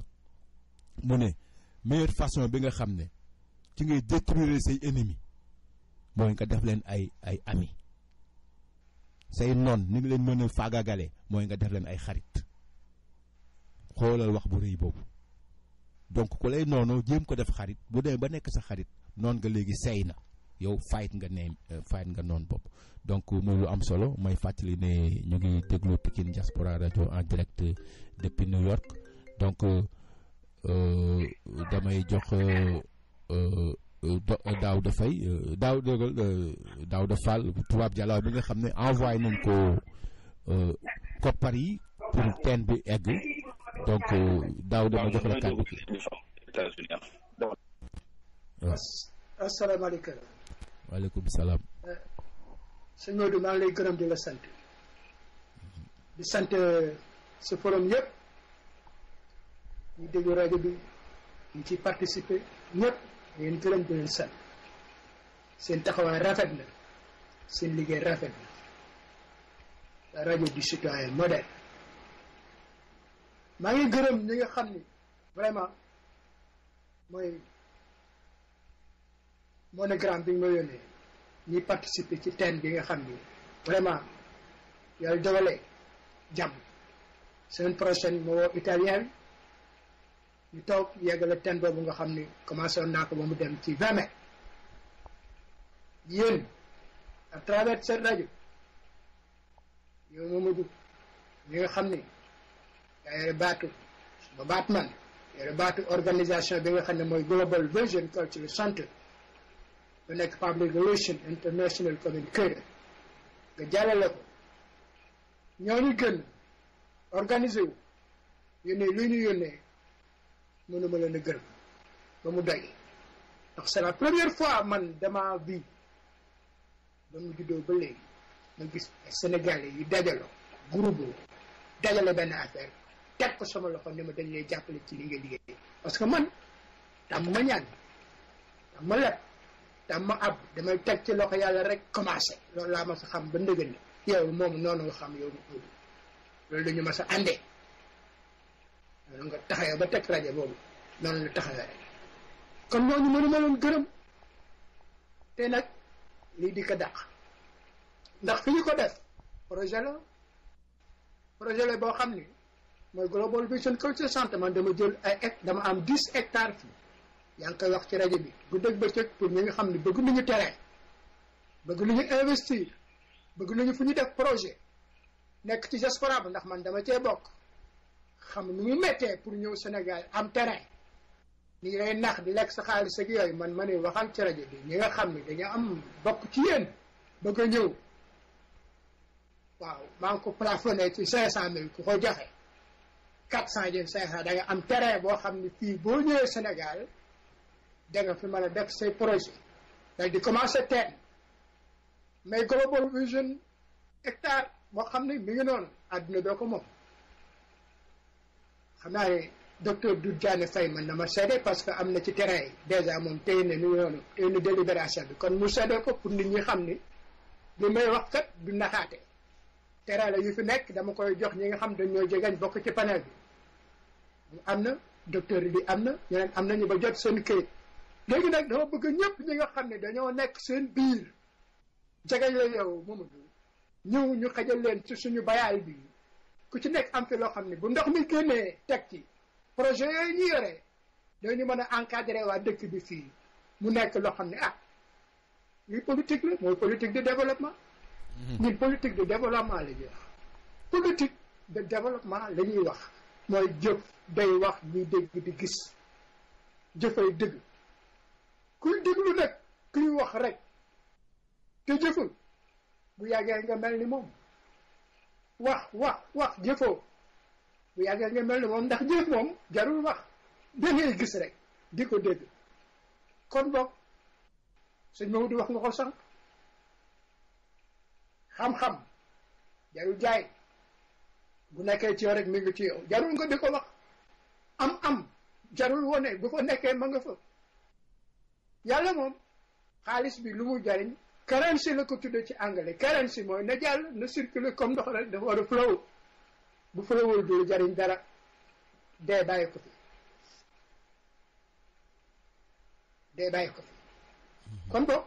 mu ne meilleure façon bi nga xam ne ci ngay détruire say ennemis mooy nga def leen ay amis say noon ni ngi leen mën a faagagale mooy nga def leen ay xarit xoolal wax bu rëy boobu donc ku lay noonu jéem ko def xarit bu dee ba nekk sa xarit noon nga léegi sey na yow fight nga noon bopp donc muy lu am solo may fàttali ne ñu ngi déglu Pikine Diaspora Radio en direct depuis New York donc damay jox Daouda Faye Daouda Fall tubaab jalaaw bi nga xam ne envoyé nañ ko koppar yi pour teen bi egg donc Daouda ma jox la kàddu gi. waaw. asalaamaaleykum. waaleykum salaam. sëñ Modou maa ngi lay gërëm di la sant. di sant sa forum yëpp ñu déglu rajo bi ñu ciy participer ñëpp ngeen gërëm di leen sant seen taxawaay rafet na seen liggéey rafet na la rajo du citoyen moderne maa ngi gërëm ñi nga xam ni vraiment mooy monogramme bi nga ma yónnee ñuy participer ci thème bi nga xam ni vraiment yàlla dogalee jàmm semaine prochaine ma woo italien bi ñu toog yeggale thème boobu nga xam ni commencé woon naa ko ba mu dem ci 20 mai yéen à travers cette rajo yow Mamadou ñi nga xam ni yaa yore baatu ba baat man yore baatu organisation bi nga xam ne mooy Global Vision Cultural Center lu nekk Public Relation International Communicator nga jàllale ko ñooñu gën organiser wu yónnee lu ñu yónnee mënuma leen a gërëm ba mu doy ndax c'est la première fois man dama vie ba mu juddoo ba léegi ma gis Sénégalais yi dajaloo groupe dajale benn affaire teg ko sama loxo ne ma dañ lay jàppale ci li nga liggéey parce que man tam ma ñaan tam ma leb tam ma ab damay teg ci loxo yàlla rek commencé loolu laa ma sa xam ba ndëgën ni yow moom noonu nga xam yow ma loolu dañu ma sa àndee loolu nga taxawee ba teg rajo boobu noonu la taxawee rek kon ñooñu mënuma leen gërëm te nag lii di ko dàq ndax fi ñu ko def projet la boo xam ni mooy Global Vision Culture Center man dama jël dama am 10 hectares fii yaa ngi koy wax ci rajo bi bu dëgg bëccëg pour ñi nga xam ne bëgg nañu terrain bëgg nañu investir bëgg nañu fu ñu def projet nekk ci diaspora bi ndax man dama cee bokk xam nu mu méttee pour ñëw Sénégal am terrain ñi ngay nax di lekk sa xaalis ak yooyu man ma ne waxal ci rajo bi ñi nga xam ne dañu am bokk ci yéen bëgg a ñëw waaw maa ngi ko plafonné ci 500,000 ku ko joxe 400 jëm 500 da nga am terrain boo xam ne fii boo ñëwee Sénégal da nga fi mën a def say projet daal di commencé teen mais Global Vision hectare moo xam ne mi ngi noonu àdduna doo ko moom xam naa ne docteur Doudou Diané Faye mën na ma seede parce que am na ci terrain yi dèjà moom téye na mi ngi noonu téye na délibération bi kon mu seede ko pour nit ñi xam ni li may wax kat du naxaate terrain la yu fi nekk dama koy jox ñi nga xam dañ ñoo jegañ bokk ci panel bi am na docteur yi am na ñeneen am nañu ba jot seen këyit léegi nag dama bëgg ñëpp ñi nga xam ne dañoo nekk seen biir jegañ la yow Mamadou ñëw ñu xajal leen ci suñu bayaal bi ku ci nekk am fi loo xam ne bu ndox mi génnee teg ci projet yooyu ñu yore dañu mën a encadrer waa dëkk bi fii mu nekk loo xam ne lii politique la mooy politique de développement ñun politique de développement la ñuy wax politique de développement la ñuy wax mooy jëf day wax ñuy dégg di gis jëfay dëgg kuy déglu nag kuy wax rek te jëful bu yàggee nga mel ni moom wax jëfoo bu yàggee nga mel ni moom ndax jëf moom jarul wax da ngay gis rek di ko dégg kon boog sëñ Maodo wax nga ko sànq xam-xam jarul jaay bu nekkee ci yow rek mi ngi ci yow jarul nga di ko wax am jarul wone bu fa nekkee ma nga fa yàlla moom xaalis bi lu mu jariñ currency la ko tudde ci anglais currency mooy na jàll na circuler comme ndox rek dafa war a flow bu flowul du jariñ dara dee bàyyi ko fi day bàyyi ko fi kon boog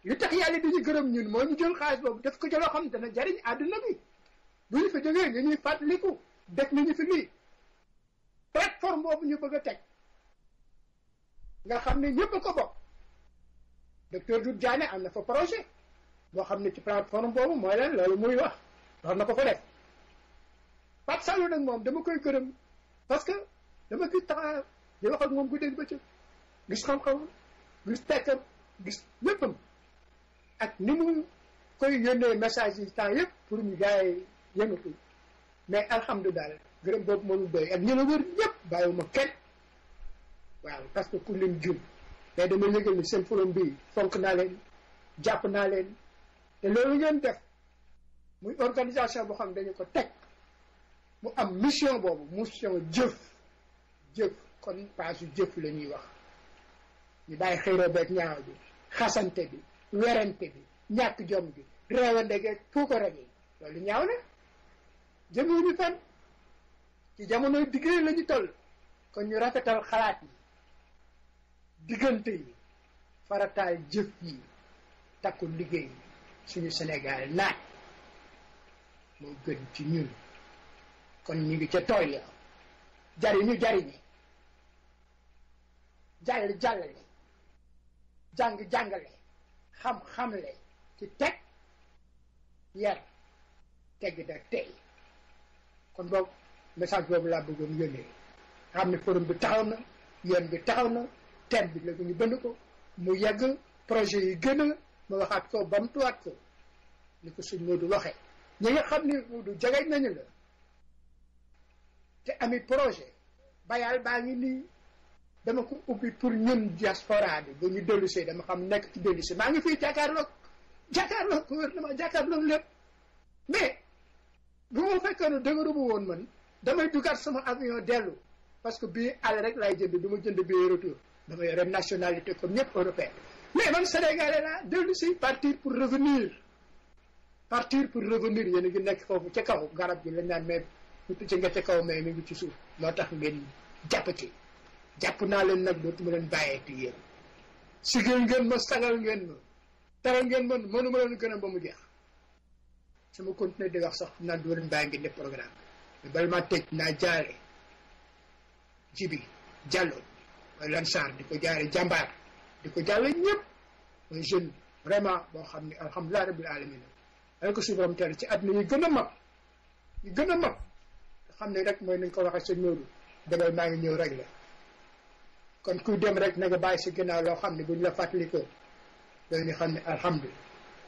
li tax yàlla di ñu gërëm ñun moo ñu jël xaalis boobu def ko jëloo xam dana jariñ àdduna bi bu ñu fa jógee nga ñuy fàttaliku def nañu fi lii plateforme boobu ñu bëgg a teg nga xam ne ñëpp a ko bokk docteur Doudou Diané am na fa projet boo xam ne ci plateforme boobu mooy leen loolu muy wax na ko fa def Pape Sallou nag moom dama koy gërëm parce que dama gis taxaw di wax ak moom guddeeg bëccëg gis xam-xam gis tekkam gis léppam ak ni mu koy yónnee message yi temps yëpp pour ñu gars yi yëngatu mais alhamdulilah gërëm boobu mënul doy ak ñi la wër ñëpp bàyyiwuma kenn waaw parce que pour leen jum mais dama yëgal ni seen forum bi fonk naa leen jàpp naa leen te loolu ngeen def muy organisation boo xam ne dañu ko teg mu am mission boobu mission jëf kon paasu jëf la ñuy wax ñu bàyyi xëyroo beeg ñaaw bi xasante bi werante bi ñàkk jom bi réewande geeg puukare gi loolu ñaaw na jëmewuñu fenn ci jamonoy diggéey la ñu toll kon ñu rafetal xalaat yi diggante yi farataal jëf yi takku liggéey suñu Sénégal naat moo gën ci ñun kon ñu ngi ca tool ya jariñu jàllale jàngale xam-xamle ci teg yar tegg da tey kon boobu message boobu laa bëggoon yónnee xam ne forum bi taxaw na yoon bi taxaw na thème bi léegi ñu bënd ko mu yegg projet yi gën a ma waxaat ko bamtuwaat ko ni ko suñ Modou waxee ñi nga xam ne Modou jagañ nañu la te ami projet bayal baa ngi nii dama ko ubbi pour ñun diaspora bi ba ñu dellusee dama xam nekk ci dellusee maa ngi fii jàkkaarloog gouvernement jàkkaarloog lépp mais bu ma fekkee ne dëgëru bu woon man damay dugaat sama avion dellu parce que bii aller rek laay jënd du ma jënd bii retour dama yore nationalité comme ñëpp européen mais man Sénégalais laa dellu si partir pour revenir yéen a ngi nekk foofu ca kaw garab gi lañ naan mais mu ci nga ca kaw mais mi ngi ci suuf moo tax ngeen jàpp naa leen nag dootuma leen bàyyeeti yéen sigéel ngeen ma sagal ngeen ma teral ngeen man mënuma leen gën a ba mu jeex sama continuer di wax sax naan du leen bàyyi ngeen def programme mais bala maa tëj naa jaare Jibi Diallo mooy Lansar di ko jaare jàmbaar di ko jàlle ñëpp mooy jeune vraiment boo xam ne alhamdulilah rabbil alamin dana ko suñu borom teel ci àdduna yi gën a mag nga xam ne rek mooy nañ ko waxee sëñ Modou demal maa ngi ñëw rek la kon kuy dem rek na nga bàyyi si ginnaaw loo xam ne buñ la fàttalikoo loolu ñu xam ne alhamdulilah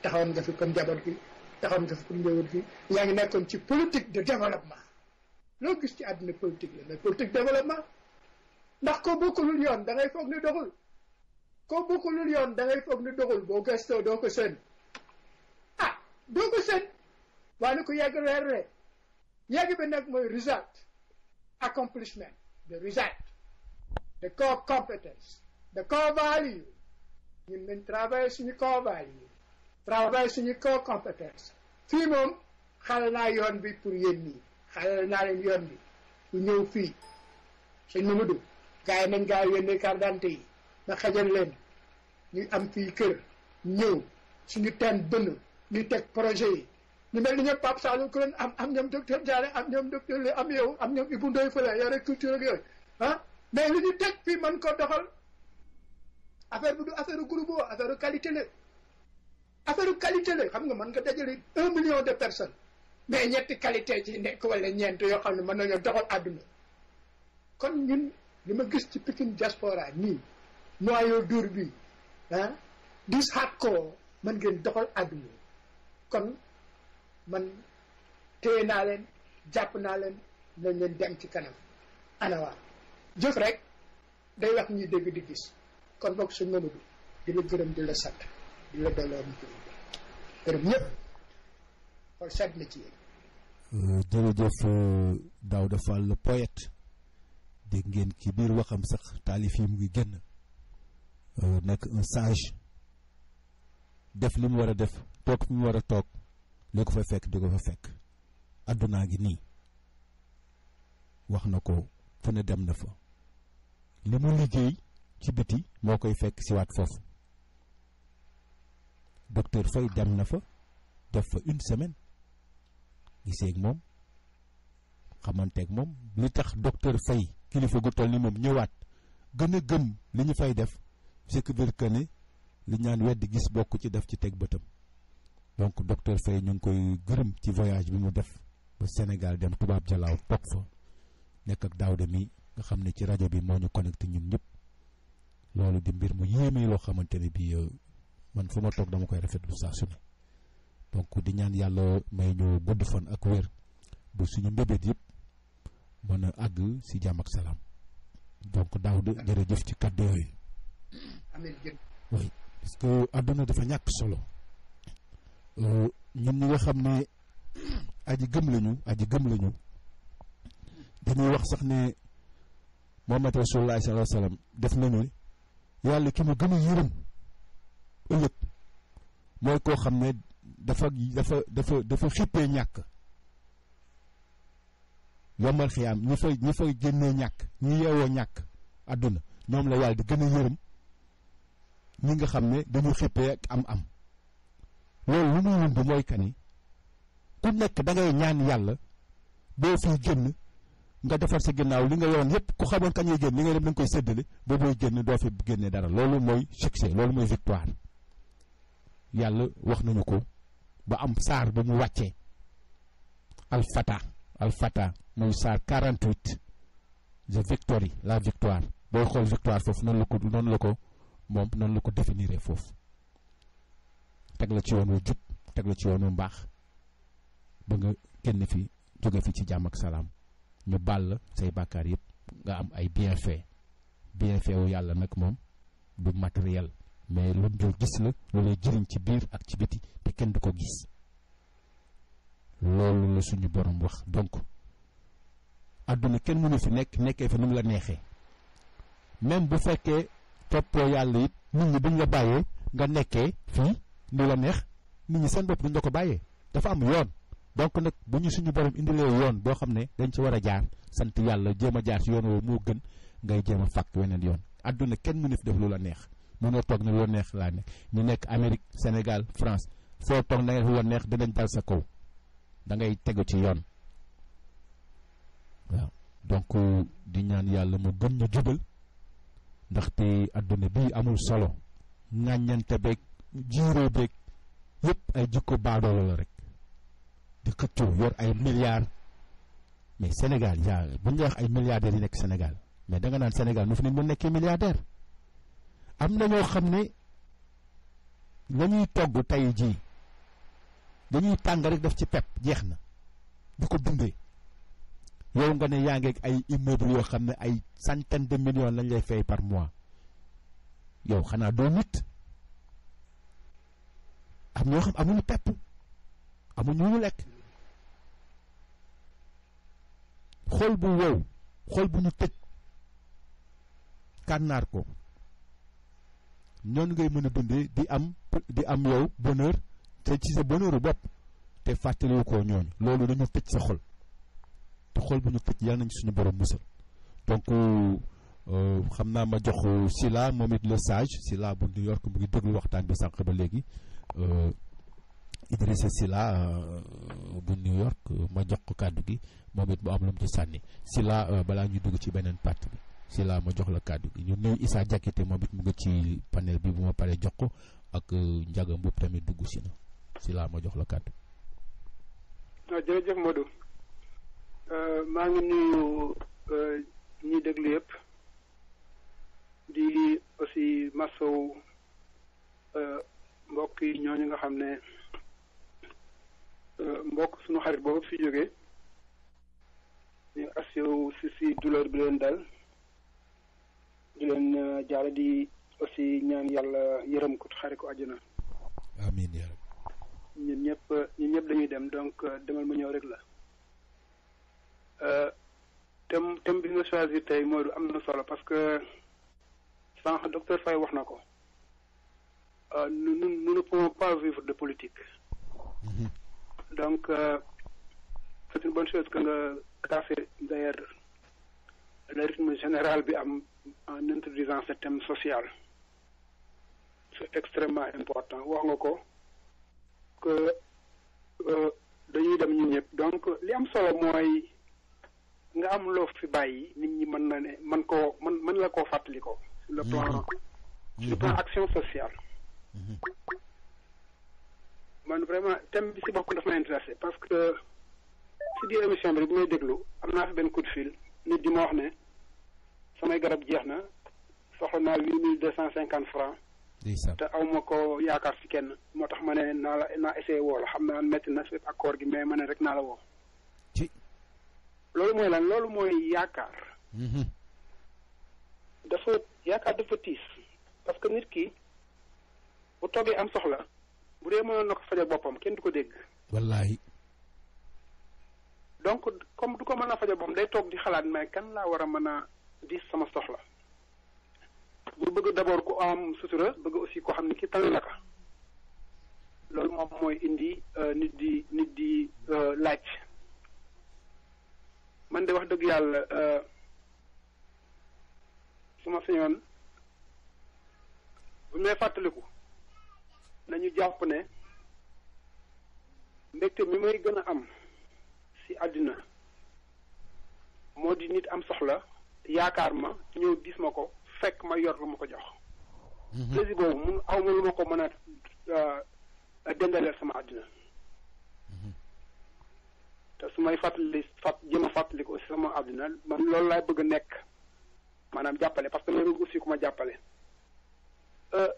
taxawoon nga fi comme njaboot gi taxawoon nga fi comme njaboot gi yaa ngi nekkoon ci politique de développement loo gis ci àdduna politique la mais politique développement ndax koo bokkulul yoon da ngay foog ni doxul boo gëstoo doo ko seen doo ko seen waaye ko yàgg reer yàgg bi nag mooy result accomplishment the result the core competence the core value ñun nañ travailler suñu core value travailler suñu core competence fii moom xale naa yoon bi pour yéen ñii xale naa leen yoon bi bu ñëw fii sëñ Mamadou gars yi nañ gaa yónnee carte d'identité yi ma xajal leen ñu am fii kër ñëw suñu teen bënn ñu teg projet yi ñu mel ni ñoom Pape Sallou ku leen am ñoom docteur Diané am ñoom docteur Lé am yow am ñoom Ibou Ndoye Fële yore culture ak yooyu mais li ñu teg fii mën ko doxal affaire bi du affaire groupe affaire qualité la xam nga mën nga dajale 1 million de personnes mais ñetti qualité ci nekk wala ñeent yoo xam ne mën nañoo doxal àdduna kon ñun li ma gis ci Pikine diaspora nii noyau dur bi dis hardcore mën ngeen doxal àdduna kon man téye naa leen jàpp naa leen nañ leen dem ci kanam anawaa jëf rek day wax ñuy dégg di gis kon bokk suñ Mamadou di la gërëm di la sant di la delloo gërëm ñëpp xool sedd na ci yéen. jërëjëf Daouda Fall le poète dégg ngeen ci biir waxam sax taalif yi mu ngi génn nekk un sage def li mu war a def toog fi mu war a toog li ko fa fekk di ko fa fekk addunaa ngi nii wax na ko fu ne dem na fa li mu liggéey ci biti moo koy fekk si waat foofu docteur Faye dem na fa def fa 1 semaine gisee ak moom xamanteeg moom li tax docteur Faye kilifa gu toll ni moom ñëwaat gën a gëm li ñu fay def c'est que dire que ne li ñaan weddi gis bokk ci def ci teg bëtam donc docteur Faye ñu ngi koy gërëm ci voyage bi mu def ba Sénégal dem tubaab jalaaw toog fa nekk ak Daouda mi nga xam ne ci rajo bi moo ñu connecté ñun ñëpp loolu di mbir mu yéeme loo xamante ne bii man fu ma toog dama koy rafetlu saa su ne donc di ñaan yàlla may ñu gudd fan ak wér bu suñu mbébét yëpp mën a àgg si jàmm ak salaam donc Daouda jërëjëf ci kàddu yooyu. amiin jërëjëf. oui parce que àdduna dafa ñàkk solo ñun ñi nga xam ne aji gëm lañu dañuy wax sax ne Muhammad Rasulullah sallallahu alayhi wasallam def nañu ne yàlla ki mu gën a yërëm ëllëg mooy koo xam ne dafa xippee ñàkk yombal xiyaam ñi fay génnee ñàkk ñi yeewoo ñàkk àdduna ñoom la yàlla di gën a yërëm ñi nga xam ne dañu xippee ak am loolu lu muy wund mooy kani ku nekk da ngay ñaan yàlla boo fiy génn nga defar sa ginnaaw li nga yoon yépp ku xamoon kañ ngay génn li ngay dem da nga koy séddale ba booy génn doo fi génne dara loolu mooy succès loolu mooy victoire yàlla wax nañu ko ba am saar ba mu wàccee alfata mooy saar 48 the victory la victoire booy xool victoire foofu noonu la ko définir foofu teg la ci yoon wu jub teg la ci yoon wu mbaax ba nga génn fi jóge fi ci jàmm ak salaam ñu baal la say bàkkaar yëpp nga am ay bienfait wu yàlla nag moom du matériel mais lu dul gis la lu lay jëriñ ci biir ak ci biti te kenn du ko gis loolu la suñu borom wax donc àdduna kenn mënu fi nekkee fa nu mu la neexee même bu fekkee toppoo yàlla it nit ñi buñ la bàyyee nga nekkee fii nu la neex nit ñi seen bopp duñ la ko bàyyee dafa am yoon donc nag bu ñu suñu borom indilee yoon boo xam ne dañ ci war a jaar sant yàlla jéem a jaar ci yoon woowu moo gën ngay jéem a fàkk weneen yoon àdduna kenn mënu fi def lu la neex mënoo toog ne lu la neex laa nekk ñu nekk Amérique Sénégal France foo toog na nga lu la neex dinañ dal sa kaw da ngay tegu ci yoon waaw donc di ñaan yàlla mu gën ñu jubal ndaxte àdduna bii amul solo ŋàññante beeg jiiroo beeg yëpp ay jikko baadoolo la rek di xëccoo yor ay milliards mais Sénégal bu ñu wax ay milliardaires yi nekk Sénégal mais da nga naan Sénégal nu fi nit mu nekkee milliardaire am na ñoo xam ne la ñuy togg tey jii dañuy tàng rek def ci pepp jeex na di ko dundee yow nga ne yaa ngi ak ay immeuble yoo xam ne ay centaine de millions lañ lay fay par mois yow xanaa doo nit am ñoo xam amuñu pepp amuñu ñu lekk xol bu wow xol bu ñu tëj kànnaar ko noonu ngay mën a dundee di am yow bonheur te ci sa bonheuru bopp te fàttaliwu ko ñooñu loolu dañu tëj sa xol te xol bu ñu tëj yàlla nañ suñu borom musal donc xam naa ma jox Sila moom it le sage Sila bu New York mu ngi déglu waxtaan bi sànq ba léegi Idrissa Sila bu New York ma jox ko kàddu gi moom it mu am lu mu ci sànni Sila balaa ñuy dugg ci beneen partie bi Sila ma jox la kàddu gi ñu nuyu Issa Diakité moom it mu ngi ci panel bi bu ma paree jox ko ak Ndiaga Mboup tamit dugg si na Sila ma jox la kàddu. waaw jërëjëf Modou maa ngi nuyu ñi déglu yëpp di aussi masow mbokk yi ñooñu nga xam ne mbokk suñu xarit boobu fi jógee ñu assuw si douleur bi leen dal di leen jaale di aussi ñaan yàlla yërëm ko xare ko àjjana. amiin yaa rabbi. ñun ñëpp dañuy dem donc demal ma ñëw rek la. thème bi nga choisir tey Modou am na solo parce que sànq docteur Faye wax na ko nous ne pouvons pas vivre de politique. Donc c'est une bonne chose que nga classé d'ailleurs le rythme général bi am en introduisant ce thème social c'est extrêmement important wax nga ko que dañuy dem ñun ñëpp donc li am solo mooy nga am loo fi bàyyi nit ñi mën na ne mën la koo fàttali ko sur le plan action sociale man vraiment thème bi si bopp dafa ma intéressé parce que si biir émission bi rek bi may déglu am naa fi benn coup de fil nit di ma wax ne samay garab jeex na soxla naa 8,250 francs te aw ma ko yaakaar si kenn moo tax ma ne naa essayé woo la xam naa métti na fépp ak koor gi mais ma ne rek naa la woo loolu mooy lan loolu mooy yaakaar dafa tiis parce que nit ki bu toogee am soxla bu dee mënoon na ko fajal boppam kenn du ko dégg wallahi donc comme du ko mën a fajal boppam day toog di xalaat mais kan laa war a mën a diis sama soxla bu bëgg d'abord ku am sutura bëgg aussi ko xam ne ki tal naka loolu moom mooy indi nit di laaj man de wax dëgg yàlla su ma sañoon bu ñu may fàttaliku nañu jàpp ne mbégte mi may gën a am ci àddina moo di nit am soxla yaakaar ma ñëw gis ma ko fekk ma yor lu ma ko jox plaisir boobu mun aw ma lu ma ko mën a dendaleel sama àddina te su may jëm a fàttali ko aussi sama àddina man loolu laay bëgg a nekk maanaam jàppale parce que loolu aussi ku ma jàppale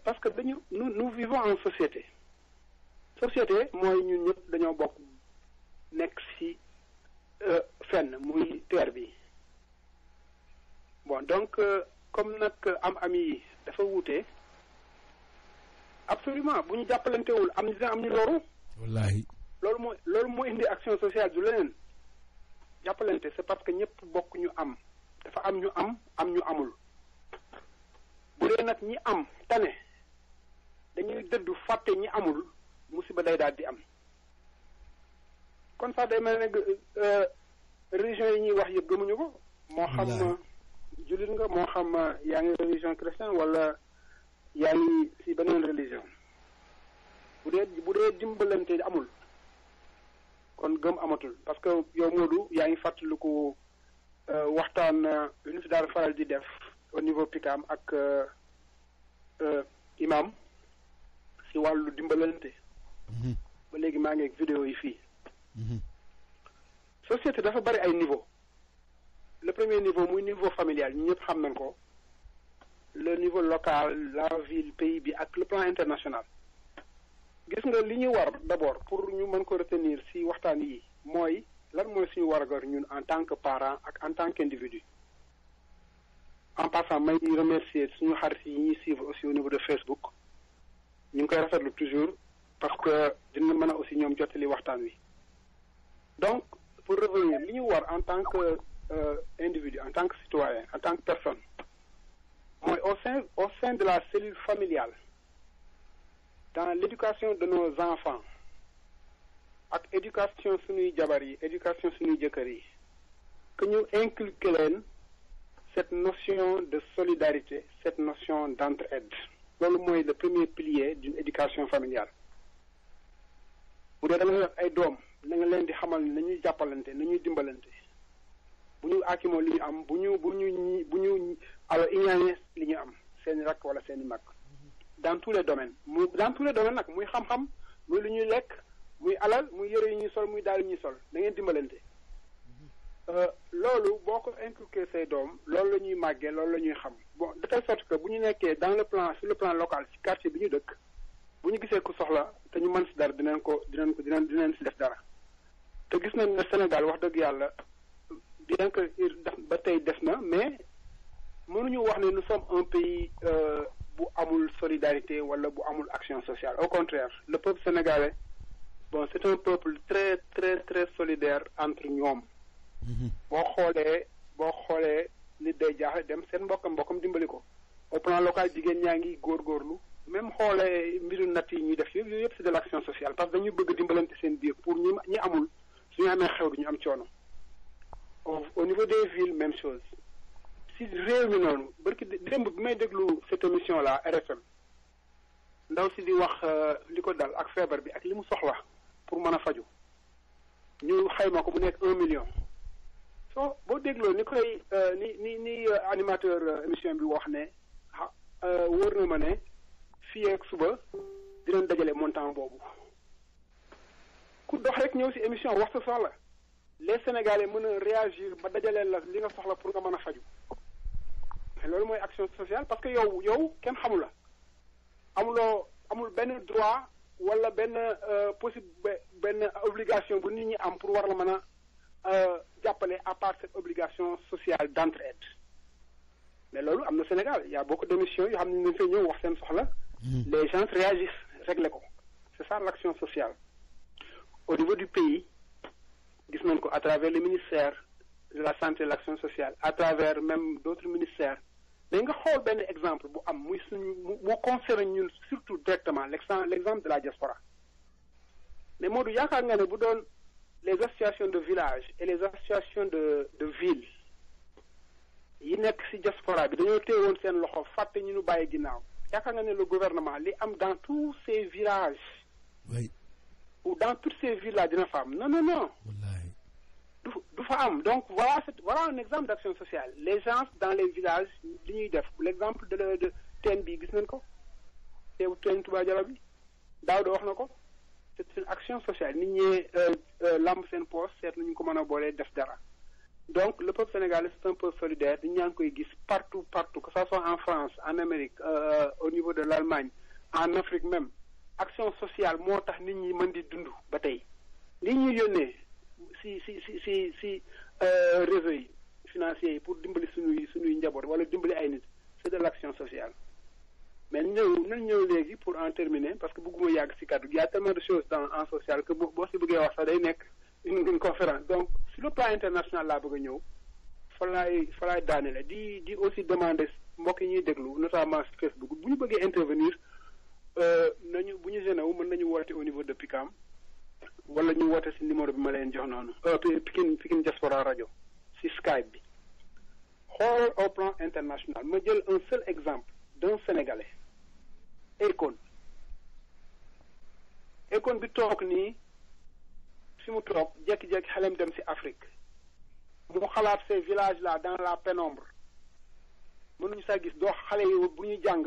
parce que nous vivons en société mooy ñun ñëpp dañoo bokk nekk ci fenn muy terre bi bon donc comme nag ami yi dafa wuute absolument bu ñu jàppalantewul dina am ñu loru wallahi loolu moo indi action sociale du leneen jàppalante c'est parce que ñëpp bokk ñu am dafa am ñu am ñu amul bu dee nag ñi am tane dañuy dëddu fàtte ñi amul musiba day daal di am kon sax day mel ne religion yi ñuy wax yëpp gëmuñu ko moo xam jullit nga moo xam yaa ngi religion chrétienne wala yaa ngi ci beneen religion bu dee dimbalante amul kon gëm amatul parce que yow Modou yaa ngi fàttaliku waxtaan yu ñu fi daal faral di def au niveau PICAM ak imam ci wàllu dimbalante ba léegi maa ngi ak vidéo yi fii société dafa bari ay niveau le premier niveau muy niveau familial ñu ñëpp xam nañ ko le niveau local la ville pays bi ak le plan international gis nga li ñu war d'abord pour ñu mën ko retenir ci waxtaan yi mooy lan mooy suñu warugar ñun en tant que parent ak en tant qu'individu en passant may remercier suñu xarit yi ñuy suivre aussi au niveau de Facebook ñu ngi koy rafetlu toujours parce que dina mën a aussi ñoom jottali waxtaan wi donc pour revenir li ñu war en tant que individu en tant que citoyen en tant que personne mooy au sein de la cellule familiale dans l'éducation de nos enfants ak éducation suñuy jabar yi éducation suñuy jëkkër yi que ñu inculquer leen cette notion de solidarité cette notion d'entraide loolu mooy le premier pilier d'une éducation familiale bu dee da nga yor ay doom na nga leen di xamal ne nañuy jàppalante nañuy dimbalante bu ñu akimoo li ñu am bu ñu alors iñaane li ñu am seeni rakk wala seeni mag dans tous les domaines nag muy xam-xam muy lu ñuy lekk muy alal muy yëre yu ñuy sol muy daal yu ñuy sol da ngeen dimbalante loolu boo ko inculquer say doom loolu la ñuy màggee loolu la ñuy xam bon de telle sorte que bu ñu nekkee sur le plan local ci quartier bi ñu dëkk bu ñu gisee ku soxla te ñu mën si dara dinañ si def dara te gis nañ ne Sénégal wax dëgg yàlla bien que ba tey def na mais mënuñu wax ne nous sommes un pays bu amul solidarité wala bu amul action sociale au contraire le peuple sénégalais bon c'est un peuple très très très solidaire entre ñoom boo xoolee nit day jaaxle dem seen mbokkam dimbali ko au plan local jigéen ñaa ngi góorgóorlu même xoolee mbiru natt yi ñuy def yooyu yëpp c'est de l'action sociale parce que dañuy bëgg dimbalante seen biir pour ñi amul suñu amee xew bi ñu am coono au niveau des villes même chose si réew mi noonu barki démb bi may déglu cette émission là RFM ndaw si di wax li ko dal ak feebar bi ak li mu soxla pour mën a faju ñu xayma ko mu nekk 1 million. soo boo dégloo ni koy ni animateur émission bi wax ne wóor na ma ne fii ak suba dinañ dajale montant boobu ku dox rek ñëw si émission wax sa soxla les Sénégalais mën a réagir ba dajaleel la li nga soxla pour nga mën a faju loolu mooy action sociale parce que yow kenn xamul la amul benn droit wala benn benn obligation bu nit ñi am pour war la mën a jàppale à part cette obligation sociale d'entraide mais loolu am na Sénégal y a beaucoup d'émissions yoo xam ne ñu fay ñëw wax seen soxla les gens réagissent régler ko c'est ça l'action sociale au niveau du pays gis nañ ko à travers le ministère de la santé et de l'action sociale à travers même d'autres ministères mais nga xool benn exemple bu am muy suñu mu concerne ñun surtout directement l'exemple de la diaspora mais Modou yaakaar nga ne bu doon les associations de village et les associations de ville yi nekk ci diaspora bi dañoo téewoon seen loxo fàtte ñu nu bàyyi ginnaaw yaakaar nga ne le gouvernement li am dans tous ces villages oui ou dans toutes ces villes là dina fa am non wallahi du fa am donc voilà un exemple d'action sociale les gens dans les villages li ñuy def l'exemple de teen bi gis nañ ko teen Touba Diallo bi daaw de wax na ko c'est une action sociale nit ñi lamb seen poche seet nañu ko mën a boolee def dara donc le peuple sénégalais c'est un peuple solidaire di ñaa ngi koy gis partout que ça soit en France en Amérique au niveau de l'Allemagne en Afrique même action sociale moo tax nit ñi mën di dund ba tey li ñuy yónnee si réseau yi financiers yi pour dimbali suñuy njaboot wala dimbali ay nit c'est de l'action sociale mais nañ ñëw léegi pour en terminer parce que bëgguma yàgg ci kàddu gi y a tellement de choses en social que boo ci bëggee wax sax day nekk une conférence donc sur le plan international laa bëgg a ñëw fa laay daanele di aussi demander mbokk yi ñuy déglu notamment sur Facebook bu ñu bëggee intervenir bu ñu gêné wu mën nañu woote au niveau de PICAM wala ñu woote ci numéro bi ma leen jox noonu Pikine Diaspora Radio ci Skype bi xool au plan international ma jël un seul exemple d'un Sénégalais Akon bi toog nii fi mu toog jékki-jékki xelem dem ci Afrique mu xalaat ces villages là dans la pénombre mënuñu sax gis doo xale yi bu ñuy jàng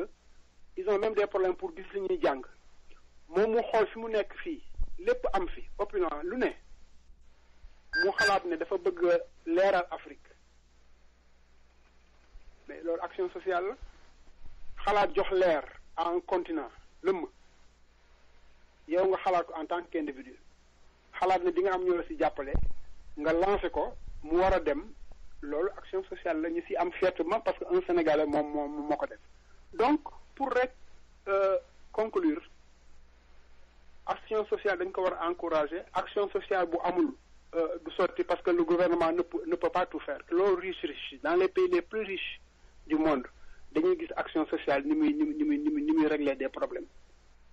ils ont même des problèmes pour gis li ñuy jàng moom mu xool fi mu nekk fii lépp am fi opulent lu ne mu xalaat ne dafa bëgg leeral Afrique mais loolu action sociale la xalaat jox leer à un continent lëmm yow nga xalaat ko en tant qu'individu xalaat ne di nga am ñoo la ci jàppale nga lancé ko mu war a dem loolu action sociale la ñu ci am fiertement parce que un Sénégalais moom moo ko def donc pour rek conclure action sociale dañ ko war a encourager action sociale bu amul du sorti parce que le gouvernement ne peut pas tout faire loolu riche dans les pays les plus riches du monde dañuy gis action sociale ni muy régler des problèmes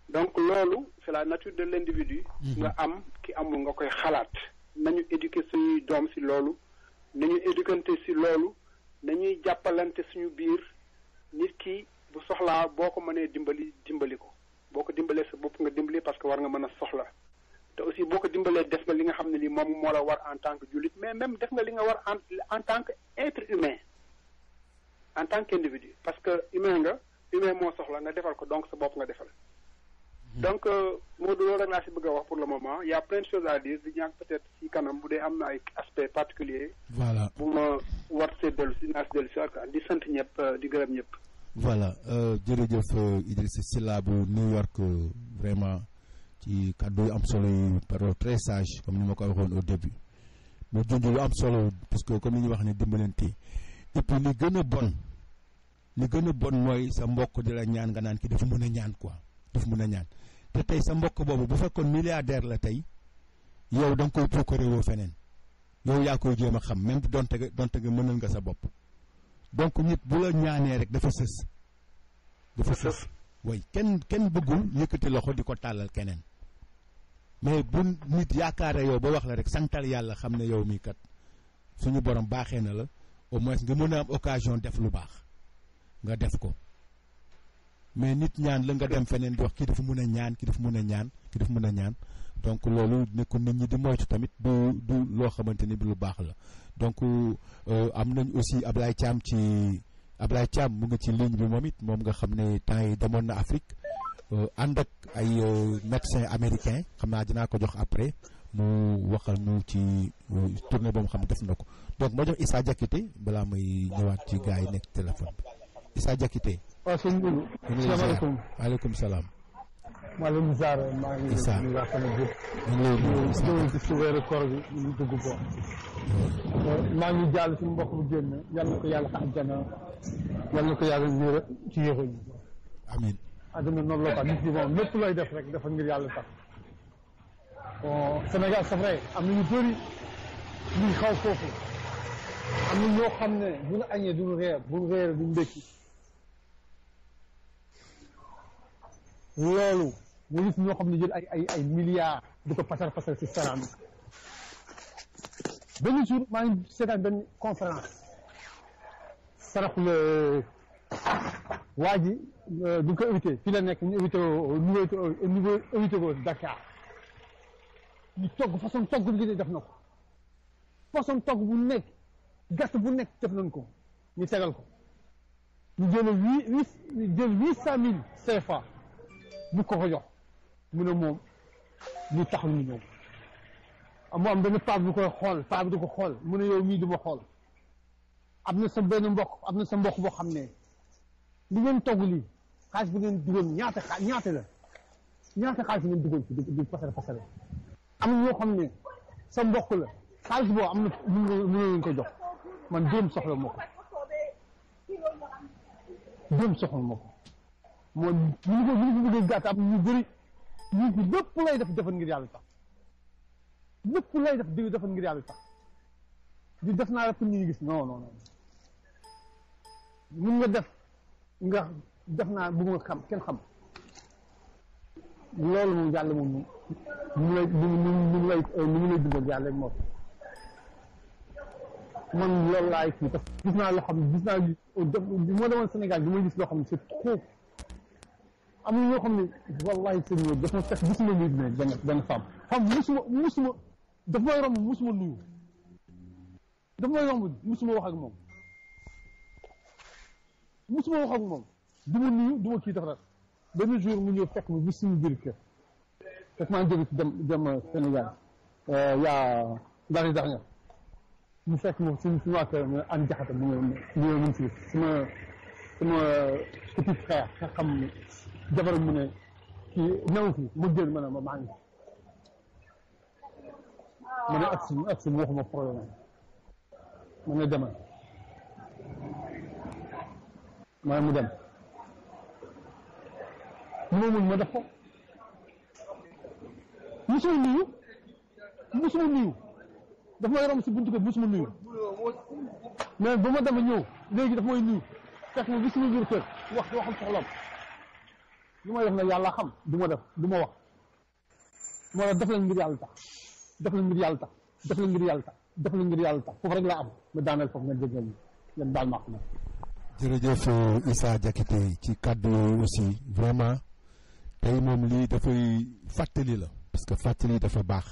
donc loolu c'est la nature de l'individu nga am ki amul nga koy xalaat nañu éduquer suñuy doom ci loolu nañu éduquante ci loolu nañuy jàppalante suñu biir nit ki bu soxlaa boo ko mënee dimbali ko boo ko dimbalee sa bopp nga dimbali parce que war nga mën a soxla te aussi boo ko dimbalee def nga li nga xam ne lii moom moo la war en tant que jullit mais même def nga li nga war en tant que être humain en tant qu'individu parce que humain moo soxla nga defal ko donc sa bopp nga defal donc Modou loolu rek laa ci bëgg a wax pour le moment il y a plein de choses à dire di ñàkk peut-être ci kanam bu dee am na ay aspects particuliers voilà bu ma war see dellu si di sant ñëpp di gërëm ñëpp voilà jërëjëf Idrissa Sylla bu New York vraiment ci kàddu yu am solo yu parole très sage comme ni ma ko waxoon au début mu junj lu am solo parce que comme ni ñu wax ne dimbalante et puis li gën a bon mooy sa mbokk di la ñaan nga naan ki dafa mën a ñaan quoi dafa mën a ñaan te tey sa mbokk boobu bu fekkoon milliardaire la tey yow da nga koy procuré woo feneen yow yaa koy jéem a xam même donte nga mënal nga sa bopp donc nit bu la ñaanee rek dafa sës way kenn bëggul yëkkati loxo di ko tàllal keneen mais bu nit yaakaare yow ba wax la rek santal yàlla xam ne yow mii kat suñu borom baaxee na la au moins nga mën a am occasion def lu baax nga def ko mais nit ñaan la nga dem feneen di wax kii dafa mën a ñaan kii dafa mën a ñaan kii dafa mën a ñaan donc loolu nekku nit ñi di moytu tamit du loo xamante ni bi lu baax la donc am nañ aussi Ablaye Thiam mu ngi ci ligne bi moom it moom nga xam ne temps yi demoon na Afrique ànd ak ay médecin américain xam naa dinaa ko jox après mu waxal ñu ci tournée boobu xam def na ko donc moo jox Issa Diakité balaa may ñëwaat ci gars yi nekk téléphone bi Issa Diakité. waaw sëñ bi. salaamaaleykum waaleykum salaam. maa ngi leen di ziar maa ngi leen di wax sama jëf. ñu ci weeru koor bi ñu dugg ko. maa ngi jàll suñu mbokk bu génn yal na ko yàlla xaar jana yal na ko yàlla wéer ci yéexu yi. amiin. àdduna noonu la ko nit ñi moom lépp looy def rek dafa ngir yàlla tax. bon Sénégal c'est vrai am na ñu bëri ñu xaw foofu am na ñoo xam ne bu ñu añee duñu reer bu ñu reeree duñu ndékki loolu mu gis ñoo xam ne jël ay milliards di ko pasar ci saraan benn jour maa ngi seetaan benn conférence saraxu la waa ji du ko invité fii la nekk ñu invité ko Dakar ñu togg façon togg bi def na ko façon togg bu nekk gast bu nekk def nañ ko ñu tegal ko ñu jël 800 000 CFA bu ko jox mu ne moom ñu taxul ñu ñëw mu am benn paa bu koy xool paa bi du ko xool mu ne yow mii du ma xool am na sa benn mbokk boo xam ne li ngeen togg lii xaalis bi ngeen dugal ñaata la ñaata xaalis ngeen dugal ci di pasare am na ñoo xam ne sa mbokk la xaalis boo am na mën leen ko jox man déem soxla moo ko moo ñu ko bëggee gàtt am ñu bëri ñu lépp lay def defal ngir yàlla tax lépp lay def di defal ngir yàlla tax di def naa rek pour ñu gis non mun nga def naa bëgg nga xam kenn xam loolu moom yàlla moom ñu lay dundal yàlla moo man loolu laay kii parce que gis naa loo xam ne gis naa moo demoon Sénégal bi may gis loo xam ne c'est trop am na ñoo xam ne wallahi sëñ bi dafa fekk gisuma nit ne benn femme musuma daf may romb musuma nuyu daf may romb musuma wax ak moom du ma nuyu du ma kii def benn jour mu ñëw fekk ma bis suñu biir kër fekk maa ngi jóge ci dem Sénégal yaa l'année dernière mu fekk ma suñu waa kër mu an jaxata mu mun si sama petit frère nga xam jabaram mu ne kii new fi ma génn ma ne ma maa ngi ma ne agsi mu waxuma problème ma ne demal ma mu dem moomul ma def ko musuma nuyu daf may romb si buntu ko musuma nuyu mais ba ma dama ñëw léegi daf may nuyu fekk ma bi suñu biir kër waxam soxlam lu may def nag yàlla xam du ma wax moo tax def leen ngir yàlla tax foofu rek laa am ma daaneel foofu nga jéggal ngeen baal ma nag. jërëjëf Issa Diakité ci kàddu yooyu aussi vraiment tey moom lii dafay fàttali la parce que fàttali dafa baax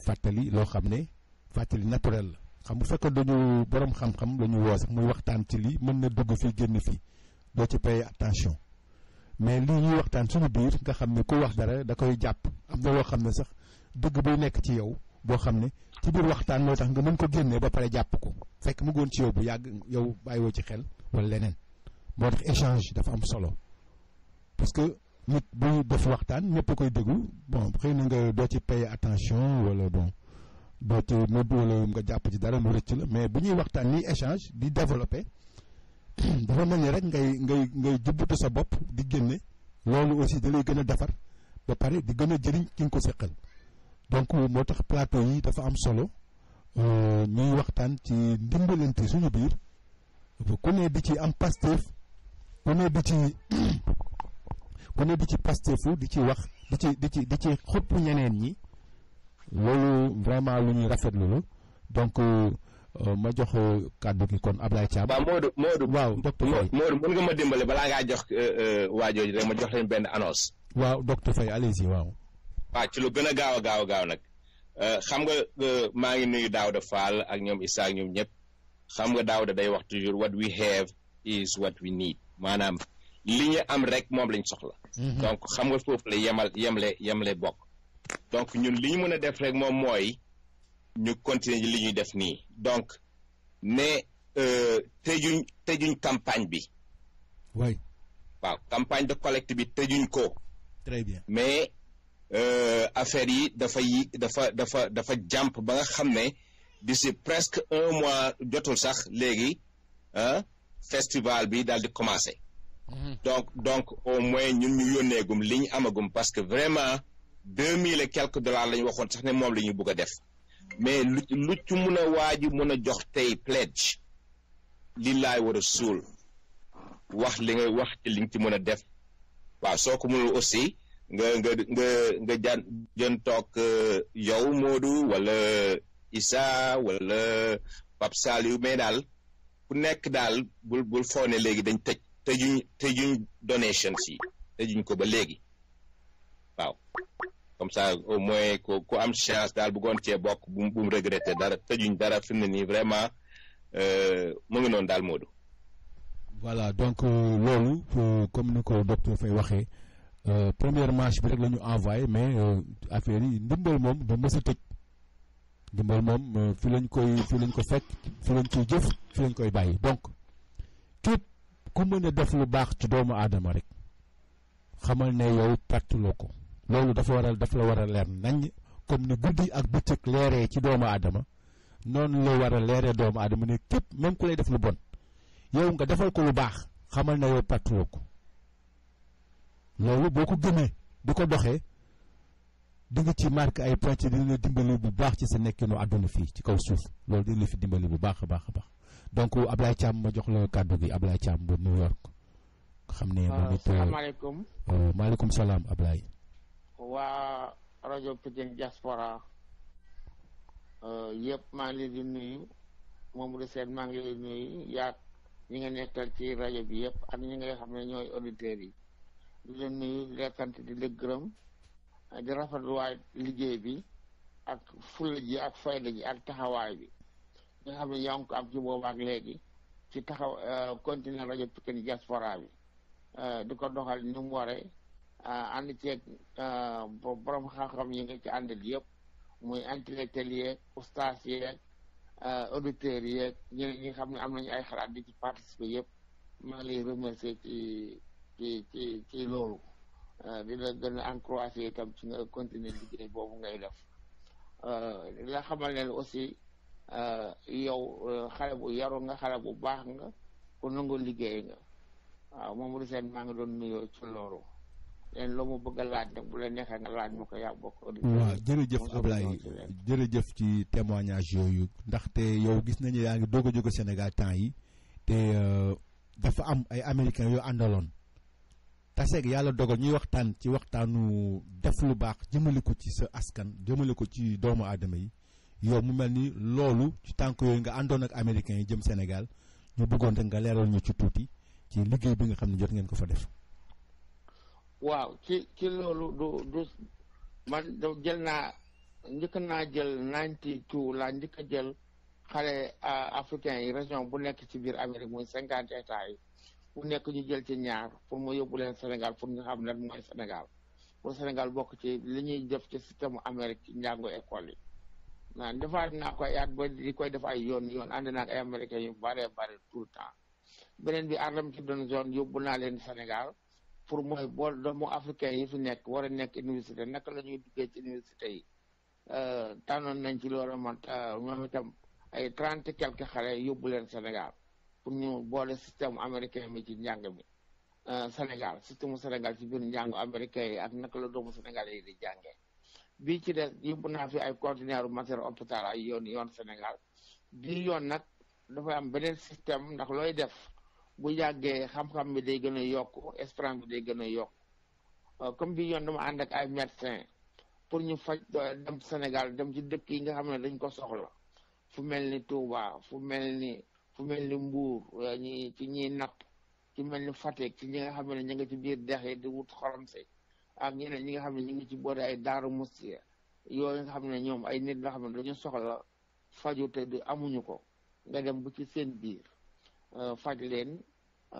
fàttali loo xam ne fàttali naturel la xam bu fekkoon dañu borom xam-xam la ñu woo sax muy waxtaan ci lii mën na dugg fii génn fii doo ci payer attention mais lii ñuy waxtaan suñu biir nga xam ne ku wax dara da koy jàpp am na loo xam ne sax dëgg buy nekk ci yow boo xam ne ci biir waxtaan moo tax nga mën ko génnee ba pare jàpp ko fekk mu goon ci yow bu yàgg yow bàyyiwoo ci xel wala leneen moo tax échange dafa am solo parce que nit buy def waxtaan ñëpp koy déglu bon xëy na nga doo ci payer attention wala bon doo ci nëbb wala nga jàpp ci dara mu rëcc la mais bu ñuy waxtaan nii échange di développer dafa mel ni rek ngay jubbutu sa bopp di génne loolu aussi da lay gën a defar ba pare di gën a jëriñ ki nga ko seqal donc moo tax plateau yi dafa am solo ñuy waxtaan ci ndimbalante suñu biir ku ne di ci am Pastef ku ne di ci Pastefu di ci wax di ci xupp ñeneen ñi loolu vraiment lu ñuy rafetlu la donc ma jox kàddu gi kon Ablaye Thiam. waaw Modou waaw docteur Faye Modou mën nga ma dimbale balaa ngaa jox waa jooju rek ma jox leen benn annonce. waaw docteur Faye allez-y waaw. waaw ci lu gën a gaaw nag xam nga maa ngi nuyu Daouda Fall ak ñoom Issa ak ñoom ñëpp xam nga Daouda day wax toujours what we have is what we need maanaam li ñu am rek moom lañ soxla. donc xam nga foofu la yemle bokk. donc ñun li ñu mën a def rek moom mooy ñu continuer li ñuy def nii donc ne tëjuñ campagne bi. oui. waaw campagne de collecte bi tëjuñ ko. très bien mais affaire yi dafa jàmp ba nga xam ne d'ici presque 1 mois jotul sax léegi festival bi daal di commencer. donc au moins ñun ñu yónneegum li ñu amagum parce que vraiment 2000 et quelques dollars la ñu waxoon sax ne moom la ñu bëgg a def mais lu ci mun a waaju mun a jox tey pledge li laay war a suul wax li nga wax ci li nga ci mën a def waaw soo ko mënul aussi nga jën toog yow Modou wala Issa wala Pape Saliou mais daal ku nekk daal bul foo ne léegi dañ tëjuñ donations yi tëjuñ ko ba léegi waaw comme ça au moins ku am chance daal bëggoon cee bokk bu mu regretter dara tëjuñ dara fi mu ne nii vraiment mu ngi noonu daal Modou. voilà donc loolu comme ni ko docteur Faye waxee première marche bi rek la ñu envoyé mais affaire yi ndimbal moom du mës a tëj ndimbal moom fi lañ ko fekk fi lañ koy jëf fi lañ koy bàyyi donc képp ku mën a def lu baax ci doomu aadama rek xamal ne yow pertuloo ko loolu dafa la war a leer nañ comme ni guddi ak bëccëg leeree ci doomu aadama noonu la war a leeree doomu aadama ne képp même ku lay def lu bon yow nga defal ko lu baax xamal ne yow pertuloo ko loolu boo ko gëmee di ko doxee di nga ci marqué ay points dina la dimbali bu baax ci sa nekkinu àdduna fii ci kaw suuf loolu dina la fi dimbali bu baax a baax a baax donc Ablaye Thiam ma jox la kàddu gi Ablaye Thiam bu New York xam ne moom it salaamaaleykum maaleykum salaam Ablaye waa rajo Pikine Diaspora yëpp maa ngi leen di nuyu moom de seen maa ngi leen di nuyu yaag ñi nga nekkal ci rajo bi yëpp ak ñi nga xam ne ñooy auditeurs yi di leen nuyu di leen sant di leen gërëm di rafetluwaay liggéey bi ak fulla ji ak fayda ji ak taxawaay bi nga xam ne yaa ngi ko am ci boobu ak léegi ci taxaw continuer rajo Pikine Diaspora bi di ko doxal ni mu waree ànd ceeg borom xam-xam yi nga ci àndal yëpp muy intellectuel yeeg ustaas yeeg auditeurs yeeg ñi xam ne am nañu ay xalaat di ci participer yëpp maa ngi lay remercier ci loolu di la gën a encourager itam ci nga continuer liggéey boobu ngay def la xamal ne aussi yow xale bu yaru nga xale bu baax nga ku nangu liggéey nga waaw moom du seen maa ngi doon nuyoo ci loolu leen loo mu bëgg a laaj nag bu la neexee nga laaj ma ko yaa bokk. waaw jërëjëf Ablaye jërëjëf ci témoignage yooyu ndaxte yow gis nañu yaa ngi doog a jóge Sénégal temps yi te dafa am ay américains yoo àndaloon taseeg yàlla dogal ñuy waxtaan ci waxtaanu def lu baax jëmale ko ci sa askan jëmale ko ci doomu aadama yi yow mu mel ni loolu ci tànk yooyu nga àndoon ak américains yi jëm Sénégal ñu bëggoon rek nga leeral ñu ci tuuti ci liggéey bi nga xam ne jot ngeen ko fa def. waaw ci loolu du man njëkk naa jël 92 laa njëkk a jël xale africains yi région bu nekk ci biir Amérique muy 50 états yi bu nekk ñu jël ci ñaar pour mu yóbbu leen Sénégal pour ñu xam lan mooy Sénégal pour Sénégal bokk ci li ñuy def ci système Amérique ci njàngu école yi naan defaat naa koy at ba di koy def ay yoon ànd naa ak ay américains yu bare tout le temps beneen bi Harlem ci doon zone yóbbu naa leen Sénégal pour mooy boo doomu africain yi fi nekk war a nekk université naka la ñuy duggee ci université yi tànnoon nañ ci loolu man ñoom itam ay 30 et quelques xale yóbbu leen Sénégal pour ñu boole système américain mi ci njàng mi Sénégal système Sénégal ci biir njàngu américain yi ak naka la doomu Sénégal yi di jàngee bii ci des yóbbu naa fi ay conteneur matériel hôpital ay yoon Sénégal bii yoon nag dafay am beneen système ndax looy def bu yàggee xam-xam bi day gën a yokk espérance bi day gën a yokk comme bii yoon dama ànd ak ay médecin pour ñu faj dem Sénégal dem ci dëkk yi nga xam ne dañ ko soxla fu mel ni Touba fu mel ni Mbuur ñi ci ñiy napp ci mel ni Fatick ci ñi nga xam ne ñu ngi ci biir dex yi di wut xorom si ak ñeneen ñi nga xam ne ñu ngi ci boori ay Daaru Musti yooyu nga xam ne ñoom ay nit nga xam ne dañu soxla faju te du amuñu ko nga dem bu ci seen biir faj leen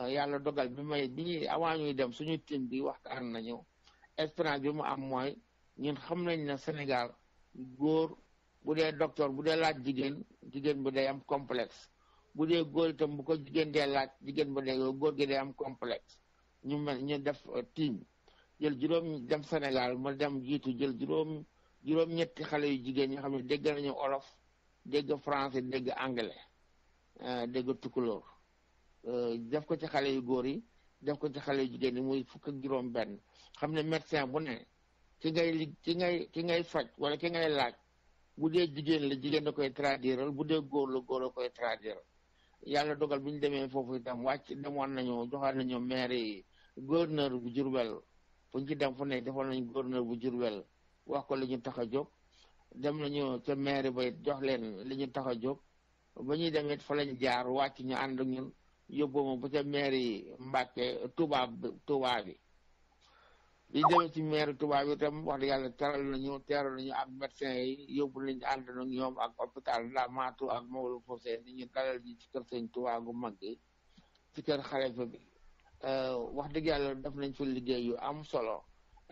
yàlla dogal bi ñuy avant ñuy dem suñu team bi waxtaan nañu espérance bi mu am mooy ñun xam nañ ne Sénégal góor bu dee docteur bu dee laaj jigéen bu day am complexe bu dee góor itam bu ko jigéen dee laaj jigéen bu dee góor gi day am complexe ñu def team jël juróom dem Sénégal ma dem jiitu jël juróom-ñetti xale yu jigéen ñoo xam ne dégg nañu olof dégg français dégg anglais dégg tukulóor def ko ci xale yu góor yi def ko ci xale yu jigéen yi muy fukk ak juróom benn xam ne médecin bu ne ki ngay faj wala ki ngay laaj bu dee jigéen la jigéen da koy traduiral bu dee góor la góor la koy traduiral yàlla dogal bi ñu demee foofu itam demoon nañu joxoon nañu maire yi gouverneur bu Diourbel fu ñu ci dem fu ne defoon nañu gouverneur bu Diourbel wax ko li ñu tax a jóg dem nañu ca maire ba jox leen li ñu tax a jóg ba ñuy dem it fa lañ jaar wàcc ñu ànd ak ñun yóbbu ma ba ca maire yi Mbàkke Touba bi bi demee ci maire Touba bi itam wax dëgg yàlla teeral nañu ak médecin yi yóbbu nañ ànd nag ñoom ak hôpital Ndamatou ak Mawlo Fofé ni ñu dalal ji ci kër Sëñ Touba gu mag gi ci kër xalifa bi wax dëgg yàlla def nañ fa liggéey yu am solo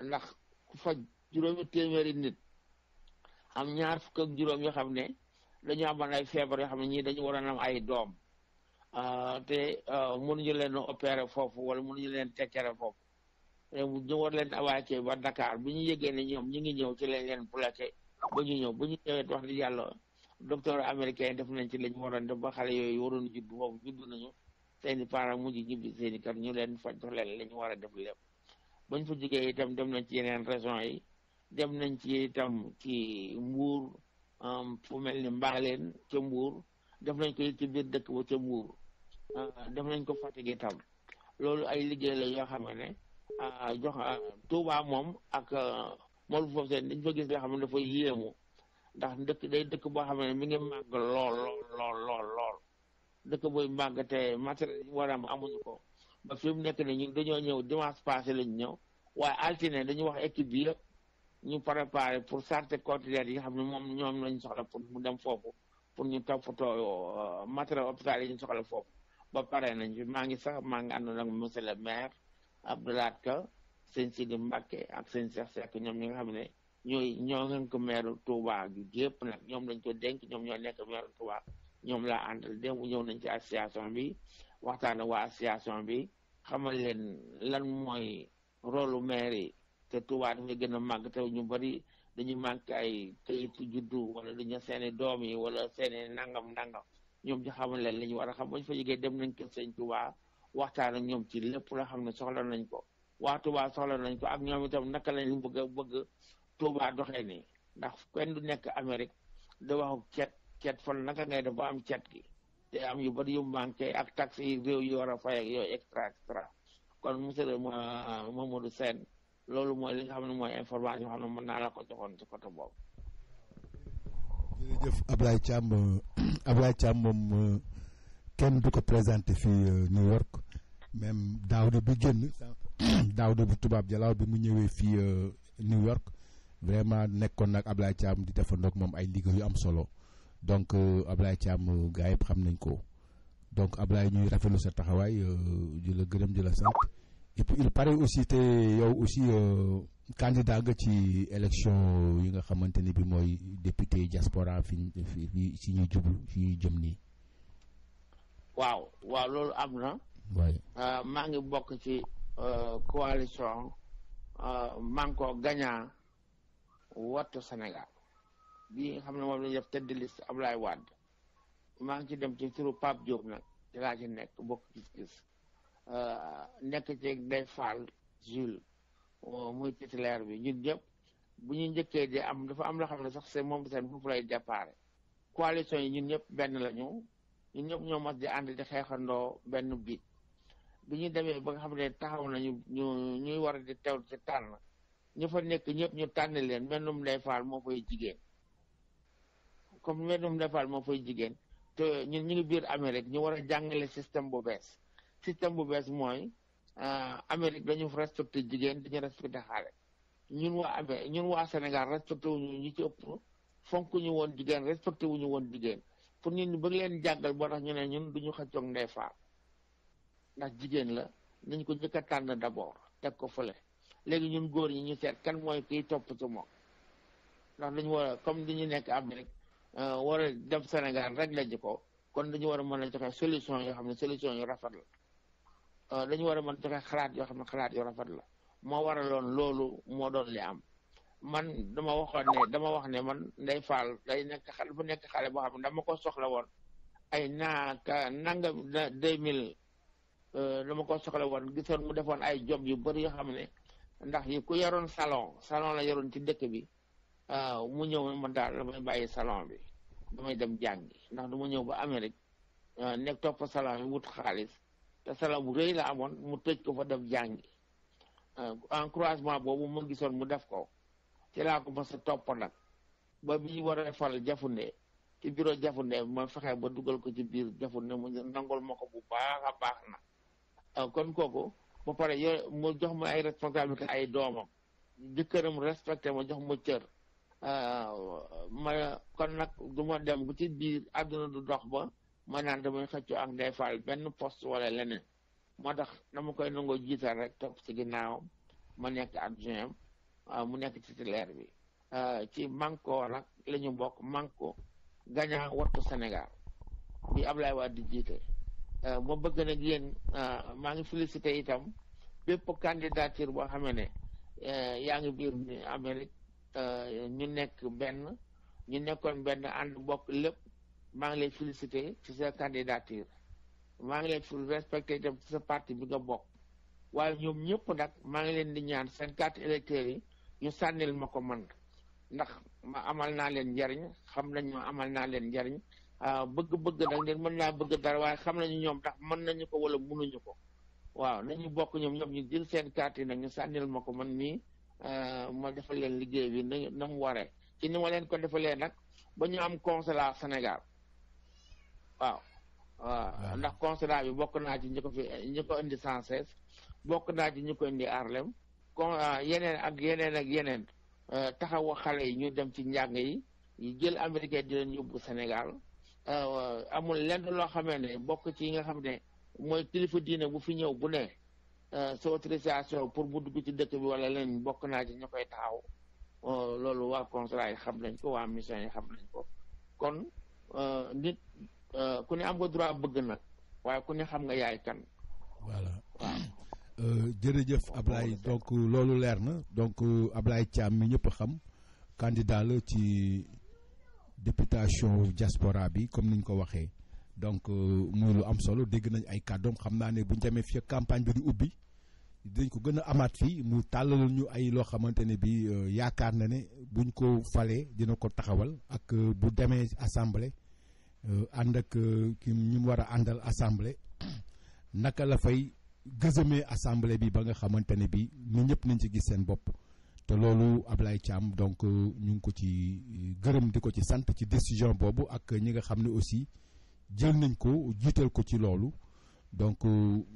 ndax ku faj juróomi téeméeri nit am ñaar fukk ak juróom yoo xam ne dañu amoon ay feebar yoo xam ne ñii dañu waroon am ay doom te mënuñu leen opérer foofu wala mënuñu leen teccere foofu ñu war leen évacuer ba Dakar bi ñu yëgee ne ñoom ñi ngi ñëw ci lañ leen plaqué ba ñu ñëw wax dëgg yàlla docteur américain def nañ ci lañ waroon def ba xale yooyu waroon judd foofu judd nañu seeni parents mujj ñibbi seeni kër ñu leen faj jox leen li ñu war a def lépp bañ fa jógee itam dem nañ ci yeneen régions yi dem nañ ci itam ci Mbuur fu mel ni Mbaaleen ca Mbuur def nañ ko ci biir dëkk ba ca Mbuur def nañ ko Fatick itam loolu ay liggéey la yoo xam ne jox Touba moom ak Mawlo Fofé dañ fa gis nga xam ne dafa yéemu ndax dëkk boo xam ne mi ngi màgg lool dëkk booy màgg te matériel yi war a am amuñu ko ba fi mu nekk ne ñun dañoo ñëw dimanche passé lañu ñëw waaye altine dañu wax équipe bi yëpp ñu préparé pour charter conteneur yi nga xam ne ñoom lañ soxla pour mu dem foofu pour ñu toppatoo matériel hôpital yi ñu soxla foofu ba pare nañ fi maa ngi àndoon ak monsieur le maire Abdoulaye Ka sëñ Sidi Mbacke ak sëñ Cheikh Seck ñoom ñi nga xam ne ñoo ngeen ko maire Touba gi gépp nag ñoom lañ ko dénk ñoom ñoo nekk maire Touba ñoom laa àndal démb ñëw nañ ci association bi waxtaan ak waa association bi xamal leen lan mooy rôle maire yi te Touba dafay gën a màgg te ñu bari dañu manqué ay kayitu juddu wala dañu seeni doom yi wala seeni nangam ñoom ci xamal leen li ñu war a xam bañ fa jógee dem nañ ko sëñ Touba waxtaan ak ñoom ci lépp la xam ne soxla nañ ko waa Touba soxla nañ ko ak ñoom itam naka lañ bëgg Touba doxee nii ndax kenn du nekk Amérique da wax cet fan naka ngay def ba am cet gi te am yu bari yu manqué ak taxes yi réew yi war a fay ak yooyu extra kon monsieur le Mamadou Sène loolu mooy li nga xam ne mooy information yoo xam ne mën naa la ko joxoon ci côté boobu. jërëjëf Ablaye Thiam moom kenn du ko présenté fii New York même Daouda bi génn Daouda bu tubaab jalaaw bi mu ñëwee fii New York vraiment nekkoon nag Ablaye Thiam di defandoog moom ay liggéey yu am solo donc Ablaye Thiam gars yëpp xam nañ ko donc Ablaye ñuy rafetlu sa taxawaay di la gërëm di la sant et puis il paraît aussi te yow aussi candidat nga ci élection yi nga xamante ni bi mooy député diaspora fi si ñuy jublu fi ñuy jëm nii. waaw loolu am na. waaye maa ngi bokk ci coalition Manko Gagnant Wattu Sénégal bi nga xam ne moom la ñu def tête de liste Ablaye Wade maa ngi ci dem ci turu Pape Diop nag ci laa ci nekk bokk gis-gis nekk ci Ndeye Fall Jules muy titulaire bi ñun ñëpp bu ñu njëkkee di am dafa am loo xam ne sax c'est moom seen bopp lay déparé coalition yi ñun ñëpp benn lañu ñun ñëpp ñoo mas di ànd di xeexandoo benn bi ñu demee ba nga xam ne taxaw nañu ñuy war a di teew ci tànn ñu fa nekk ñëpp ñu tànn leen mennum Ndeye Fall moo fay jigéen comme mbéyum Ndeye Fall moo fay jigéen te ñun ñu ngi biir Amérique ñu war a jàngale système bu bees mooy Amérique dañu respecté jigéen dañu respecté xale ñun waa Sénégal respecté wuñu ñi ci ëpp fonk ñu woon jigéen respecté wuñu woon jigéen pour ñun ñu bëgg leen jàngal boo tax ñu ne ñun duñu xëccoog Ndeye Fall ndax jigéen la nañ ko njëkk a tànn d'abord teg ko fële léegi ñun góor ñi ñu seet kan mooy kiy topp ci moom ndax dañu war a comme dañu nekk Amérique war a dem Sénégal rek la ji ko kon dañu war a mën a joxe solution yoo xam ne solution yu rafet la dañu war a mën a joxe xalaat yoo xam ne xalaat yu rafet la moo waraloon loolu moo doon li am man dama wax ne man Ndeye Fall day nekk xale bu nekk xale boo xam ne dama ko soxla woon ay nangam 2000 dama ko soxla woon gisoon mu defoon ay job yu bëri yoo xam ne ndax yi ku yoroon salon la yoroon ci dëkk bi mu ñëw man daal damay bàyyi salon bi damay dem jàngi ndax du ma ñëw ba Amérique nekk topp salon bi wut xaalis te salon bu rëy la amoon mu tëj ko fa dem jàngi encouragement boobu ma gisoon mu def ko ci laa ko mos a topp nag ba bi ñu war a fal Jafunde ci bureau Jafunde ma fexe ba dugal ko ci biir Jafunde mu nangol ma ko bu baax a baax na kon kooku ba pare mu jox ma ay responsabilité ay doomam jëkkëram respecté ma jox ma cër ma kon nag du ma dem bu ci biir àdduna du dox ba ma naan damay xëccoo ak Ndeye Fall benn poste wala leneen moo tax dama koy nangoo jiital rek topp ci ginnaawam ma nekk adjoint mu nekk ci titulaire bi ci manko nag la ñu bokk manko gagnant wattu Sénégal bi Ablaye Wade di jiite ma bëgg nag yéen maa ngi félicité itam bépp candidature boo xamee ne yaa ngi biir Amérique ñu nekkoon benn ànd bokk lépp maa ngi lay félicité ci sa candidature maa ngi leen fi respecté itam ci sa parti bi nga bokk waaye ñoom ñëpp nag maa ngi leen di ñaan seen carte électeur yi ñu sànnil ma ko man ndax ma amal naa leen njariñ xam nañ ma amal naa leen njariñ bëgg-bëgg nag leen mën naa bëgg dara waaye xam nañu ñoom ndax mën nañu ko wala mënuñu ko waaw nañu bokk ñoom ñu jël seen carte yi nag ñu sànnil ma ko man mii ma defal leen liggéey bi na mu waree ci ni ma leen ko defalee nag ba ñu am consulat Sénégal waaw ndax consulat bi bokk naa ci ñi ko indi 116 bokk naa ci ñi ko indi Harlem yeneen taxawu xale yi ñu dem ci njàng yi jël américain di leen yóbbu Sénégal amul lenn loo xamee ne bokk ci yi nga xam ne mooy kilifa diine bu fi ñëw bu ne sa autorisation pour mu dugg ci dëkk bi wala leen bokk naa ci ñu koy taxaw loolu waa consulat yi xam nañ ko waa mission yi xam nañ ko kon nit ku ne am nga droit bëgg nag waaye ku ne xam nga yaay kan. voilà jërëjëf Ablaye donc loolu leer na donc Ablaye Thiam mi ñëpp xam candidat la ci députation diaspora bi comme niñ ko waxee donc muy lu am solo dégg nañ ay kàddoom xam naa ne buñ demee fii campagne bi di ubbi dañ ko gën a amaat fii mu tàllal ñu ay loo xamante ne bi yaakaar na ne buñ ko falee dina ko taxawal ak bu demee assemblée ànd ak ki ñu war a àndal assemblée naka la fay gëzëmee assemblée bi ba nga xamante ne bi ñu ñëpp nañ ci gis seen bopp te loolu Ablaye Thiam donc ñu ngi ko ci gërëm di ko ci sant ci décision boobu ak ñi nga xam ne aussi jël nañ ko jiital ko ci loolu donc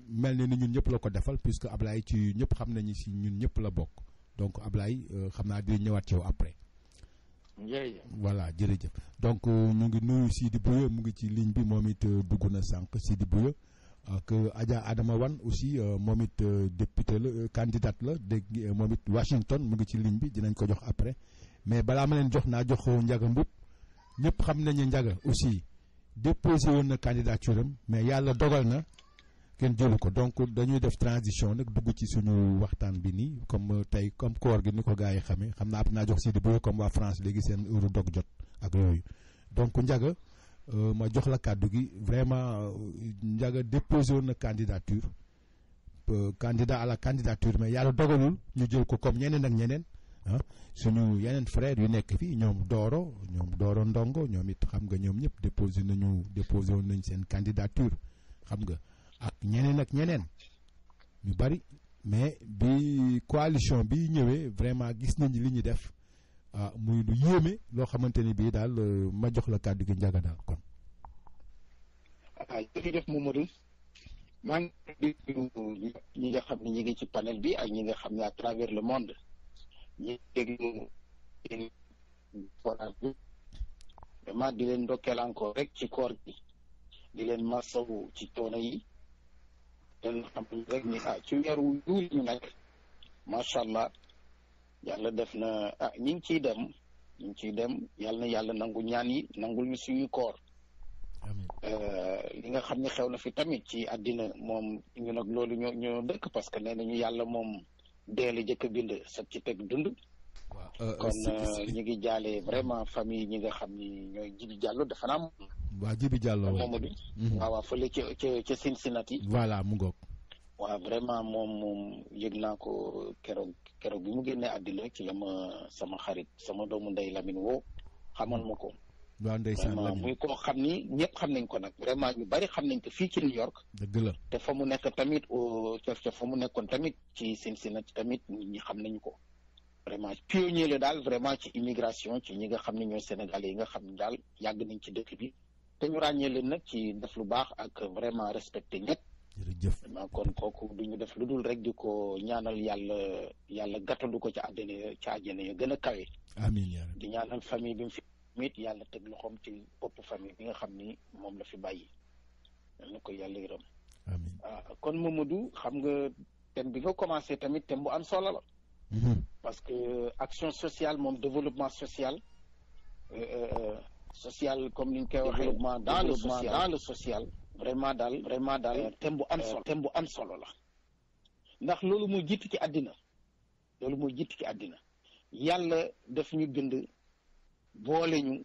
mel ni ñun ñëpp la ko defal puisque Ablaye ci ñëpp xam nañu si ñun ñëpp la bokk donc Ablaye xam naa di ñëwaat ci yow après. jërëjëf voilà jërëjëf donc ñu ngi nuyu Sidi Bouya mu ngi ci ligne bi moom it dugg na sànq Sidi Bouya ak Adja Adama Wane aussi moom it député la candidate la dégg moom it Washington mu ngi ci ligne bi dinañ ko jox après mais balaa ma leen jox naa jox Ndiaga Mboup ñëpp xam nañu Ndiaga aussi déposé woon na candidature am mais yàlla dogal na kenn jëlu ko donc dañuy def transition nag dugg ci suñu waxtaan bi nii comme tey comme koor gi ni ko gars yi xamee xam naa naa jox Sidi Bouya comme waa France léegi seen heure dog jot ak yooyu donc Ndiaga ma jox la kàddu gi vraiment Ndiaga déposé woon na candidature candidat à la candidature mais yàlla dogalul ñu jël ko comme ñeneen ak ñeneen ah suñu yeneen frère yu nekk fii ñoom Doro Ndongo ñoom it xam nga ñoom ñëpp déposé woon nañ seen candidature xam nga ak ñeneen ñu bari mais bi coalition bi ñëwee vraiment gis nañ li ñu def muy lu yéeme loo xamante ni bii daal ma jox la kàddu gi Ndiaga daal kon. jërëjëf Mamadou maa ngi ñi nga xam ne ñi ngi ci panel bi ak ñi nga xam ne à travers le monde ñi déglu forage bi vraiment di leen ndokkeel encore rek ci koor gi di leen masawu ci coono yi leen xam rek ni ci weeru juul ñu nekk macha allah yàlla def na ñi ngi ciy dem yàlla na yàlla nangu ñaan yi nangul ñu suñuy koor li nga xam ne xew na fi tamit ci àddina moom ñu nag loolu ñoo dëkk parce que nee nañu yàlla moom dee la jëkk a bind sag ci teg dund kon ñu ngi jaale vraiment famille ñi nga xam ni ñooy Jibi Diallo dafa naa waaw Jibi Diallo Mamadou waaw fële ca Cincinnati voilà mu ngoog waaw vraiment moom yëg naa ko keroog bi mu génnee àddina ci la ma sama xarit sama doomu ndey Lamine woo xamal ma ko waaw ndeysaan vraiment muy koo xam ni ñëpp xam nañ ko nag vraiment ñu bari xam nañ ko fii ci New York dëgg la te fa mu nekk tamit ca fa mu nekkoon tamit ci Cincinnati tamit ñi xam nañu ko vraiment pionnier la daal vraiment ci immigration ci ñi nga xam ne ñooy sénégalais yi nga xam ne daal yàgg nañ ci dëkk bi te ñu ràññee leen nag ci def lu baax ak vraiment respecté ñëpp jërëjëf vraiment kon kooku du ñu def lu dul rek di ko ñaanal yàlla gàttandu ko ci àjjana ya gën a kawe amiin yaa rabbi di ñaanal famille bi mu fi mit yàlla teg loxoom ci bopp famille bi nga xam ni moom la fi bàyyi yal na ko yàlla yërëm amiin kon Mamadou xam nga thème bi nga commencé tamit thème bu am solo la parce que action sociale moom développement social social comme ni ñu koy waxee développement dans le social vraiment daal thème bu am solo la ndax loolu mooy jiitu ci àddina yàlla daf ñu bind boole ñu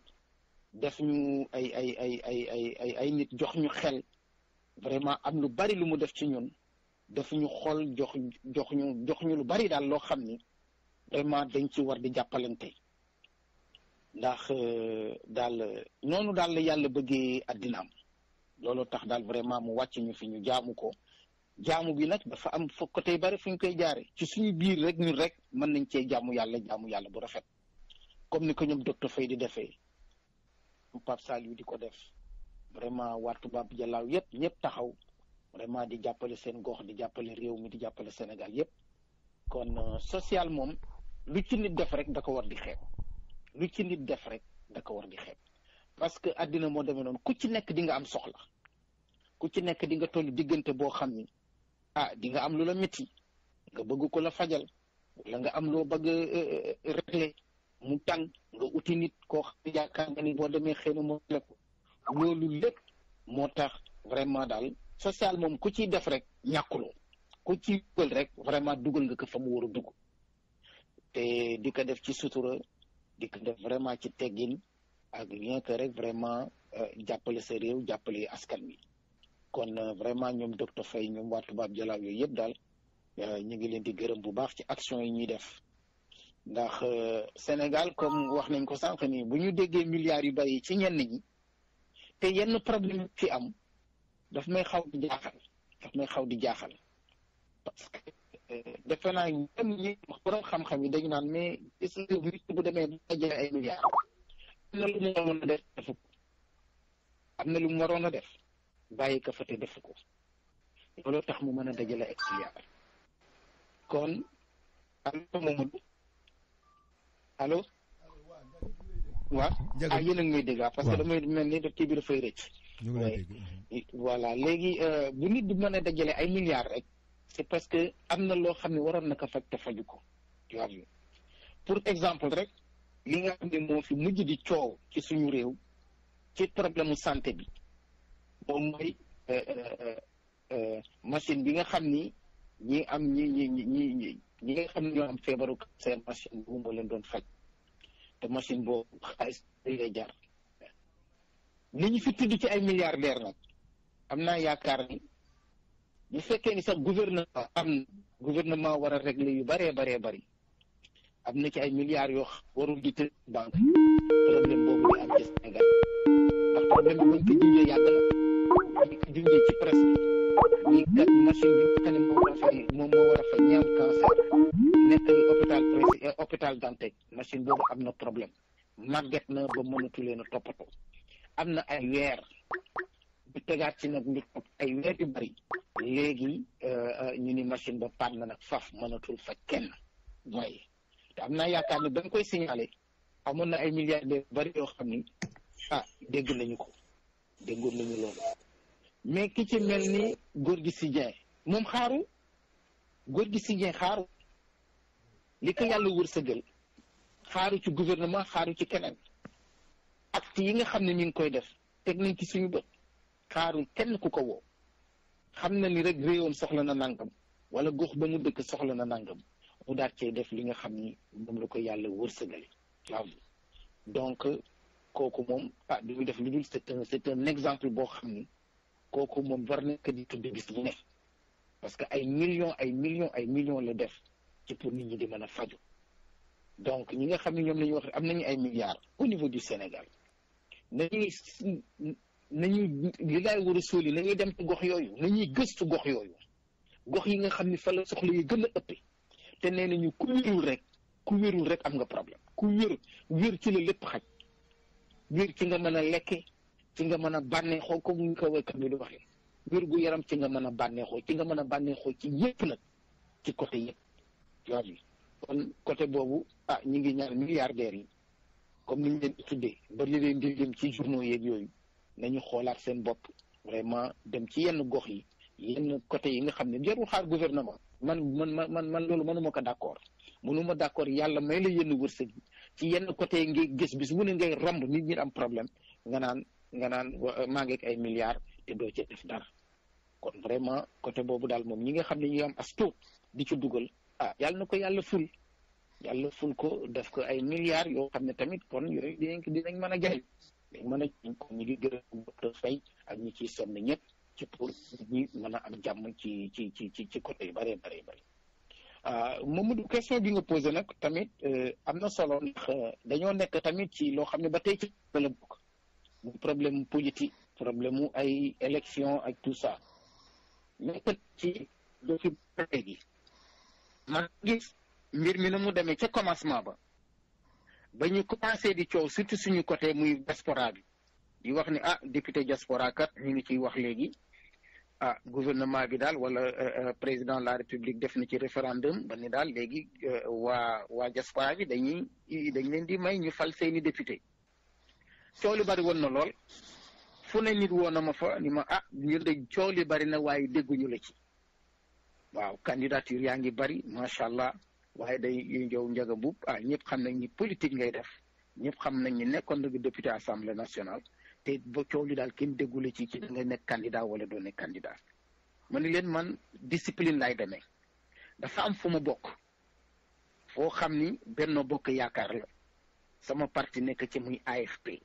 def ñu ay nit jox ñu xel vraiment am lu bari lu mu def ci ñun daf ñu xool jox ñu lu bari daal loo xam ni vraiment dañ ci war di jàppalante ndax daal noonu daal la yàlla bëggee àddinaam loolu tax daal vraiment mu wàcc ñu fi ñu jaamu ko jaamu bi nag dafa am fo côté bari fu ñu koy jaare ci suñu biir rek ñun rek mën nañ cee jaamu yàlla bu rafet comme ni ko ñoom docteur Faye di defee Pape Saliou di ko def vraiment waa tubaab jalaaw yëpp ñëpp taxaw vraiment di jàppale seen gox di jàppale réew mi di jàppale Sénégal yëpp kon social moom lu ci nit def rek da ko war di xeeb parce que àddina moo demee noonu ku ci nekk di nga am soxla ku ci nekk di nga toll diggante boo xam ni di nga am lu la métti nga bëgg ko la fajal wala nga am loo bëgg régler mu tàng nga uti nit koo xam ne yaakaar nga ni boo demee xëy na moo la ko loolu lépp moo tax vraiment daal social moom ku ciy def rek ñàkkuloo ku ciy dugal rek vraiment dugal nga ko fa mu war a dugg te di ko def ci sutura di ko def vraiment ci teggin ak rien que rek vraiment jàppale sa réew jàppale askan wi kon vraiment ñoom docteur Faye ñoom waa tubaab jalaaw yooyu yëpp daal ñu ngi leen di gërëm bu baax ci action yi ñuy def ndax Sénégal comme wax nañ ko sànq nii bu ñu déggee milliards yu bari ci ñenn ñi te yenn problème fi am daf may xaw di jaaxal parce que defe naa ñoom ñi borom xam-xam yi dañu naan mais gis nga nit bu demee ba dajale ay milliards am na lu mu waroon a def bàyyi ko fa te defu ko loolu tax mu mën a dajale ay milliards kon allo Mamadou allo waaw yéen a ngi may dégg parce que damay mel ni kii bi dafay rëcc voilà léegi bu nit di mën a dajale ay milliards rek c'est parce que am na loo xam ne waroon na ko faj te faju ko tu vois pour exemple rek li nga xam ne moo fi mujj di coow ci suñu réew ci problème santé bi moom mooy machine bi nga xam ni ñi nga xam ne ñoo am feebaru cancer machine boobu moo leen doon faj te machine boobu xaalis lay jar ni ñu fi tudd ci ay milliardaires nag am naa yaakaar ni bu fekkee ni sax gouvernement war a régler yu bëree bëri am na ci ay milliards yoo warul di tëj banque problème boobu di am ci Sénégal ndax problème bi bañ ko junjee yàgg na bañ ko junjee ci presse bi ni kat machine bi nga xam ne moom moo war a faj ñi am cancer nekk hôpital Dantec machine boobu am na problème màgget na ba mënatu leen a toppatoo am na ay weer bu tegaat ci nag lu topp ay weer yu bari léegi ñu ni machine ba paat na nag faf mënatul faj kenn mooy te am naa yaakaar ne dañ koy signalé amoon na ay milliardaires bari yoo xam ni dégg nañu ko déggoon nañu loolu mais ki ci mel ni Gorgui Sy Dieng moom xaaru Gorgui Sy Dieng xaaru li ko yàlla wërsëgal xaaru ci gouvernement xaaru ci keneen acte yi nga xam ne ñu ngi koy def teg nañ ci suñu bët xaarul kenn ku ko woo xam na ni rek réewam soxla na nangam wala gox ba mu dëkk soxla na nangam mu daal cee def li nga xam ni moom la ko yàlla wërsëgale waaw donc kooku moom du ñu def lu dul c'est un exemple boo xam ni kooku moom war nekk di tudd bis bu ne parce que ay millions la def ci pour nit ñi di mën a faju donc ñi nga xam ne ñoom la ñu wax am nañu ay milliards au niveau du Sénégal nañuy li laay war a sóoli nañuy dem ci gox yooyu nañuy gëstu gox yooyu gox yi nga xam ni fa la soxla yi gën a ëppee te nee nañu ku wérul rek am nga problème ku wér ci la lépp xaj wér ci nga mën a lekke ci nga mën a bànneexoo comme ni ko waykat bi di waxee wér gu yaram ci nga mën a bànneexoo ci yépp nag ci côté yépp yooyu kon côté boobu ñi ngi ñaan milliardaires yi comme ni ñu leen di tuddee ba li leen di dem ci journaux yeeg yooyu nañu xoolaat seen bopp vraiment dem ci yenn gox yi yenn côté yi nga xam ne jarul xaar gouvernement man loolu mënuma ko d'accord mënuma d'accord yàlla may la yenn wërsëg yi ci yenn côté yi ngay gis bis mu ne ngay romb nit ñi am problème nga naan maa ngi ak ay milliards te doo ci def dara kon vraiment côté boobu daal moom ñi nga xam ne ñi am as tuut di ci dugal yàlla na ko yàlla ful ko def ko ay milliards yoo xam ne tamit kon yooyu dinañ mën a jariñ dañ mën a kon ñu ngi gërëm docteur Faye ak ñi ciy sonn ñëpp ci pour ñi mën a am jàmm ci côté yu bëree bëri Mamadou question bi nga posé nag tamit am na solo ndax dañoo nekk tamit ci loo xam ne ba tey ci la bokk mu problème politique problème mu ay élection ak tout ça nekk ci dofi gi man gis mbir mi na mu demee ca commencement ba ñu commencé di coow surtout suñu côté muy diaspora bi di wax ni député diaspora kat ñu ngi ciy wax léegi gouvernement bi daal wala président de la république def na ci référendum ba ni daal léegi waa diaspora bi dañ leen di may ñu fal seeni député coow li bari woon na lool fu ne nit woon na ma fa ni ma ñun de coow li bari na waaye dégguñu la ci waaw candidature yaa ngi bari macha allah waaye day yow Ndiaga Mboup ñëpp xam nañ ni politique ngay def ñëpp xam nañ ni nekkoon nga député assemblée nationale te ba coow li daal kenn déggule ci da nga nekk candidat wala doo nekk candidat ma ni leen man discipline lay demee dafa am fu ma bokk foo xam ni Benno Bokk Yaakaar la sama parti nekk ci muy AFP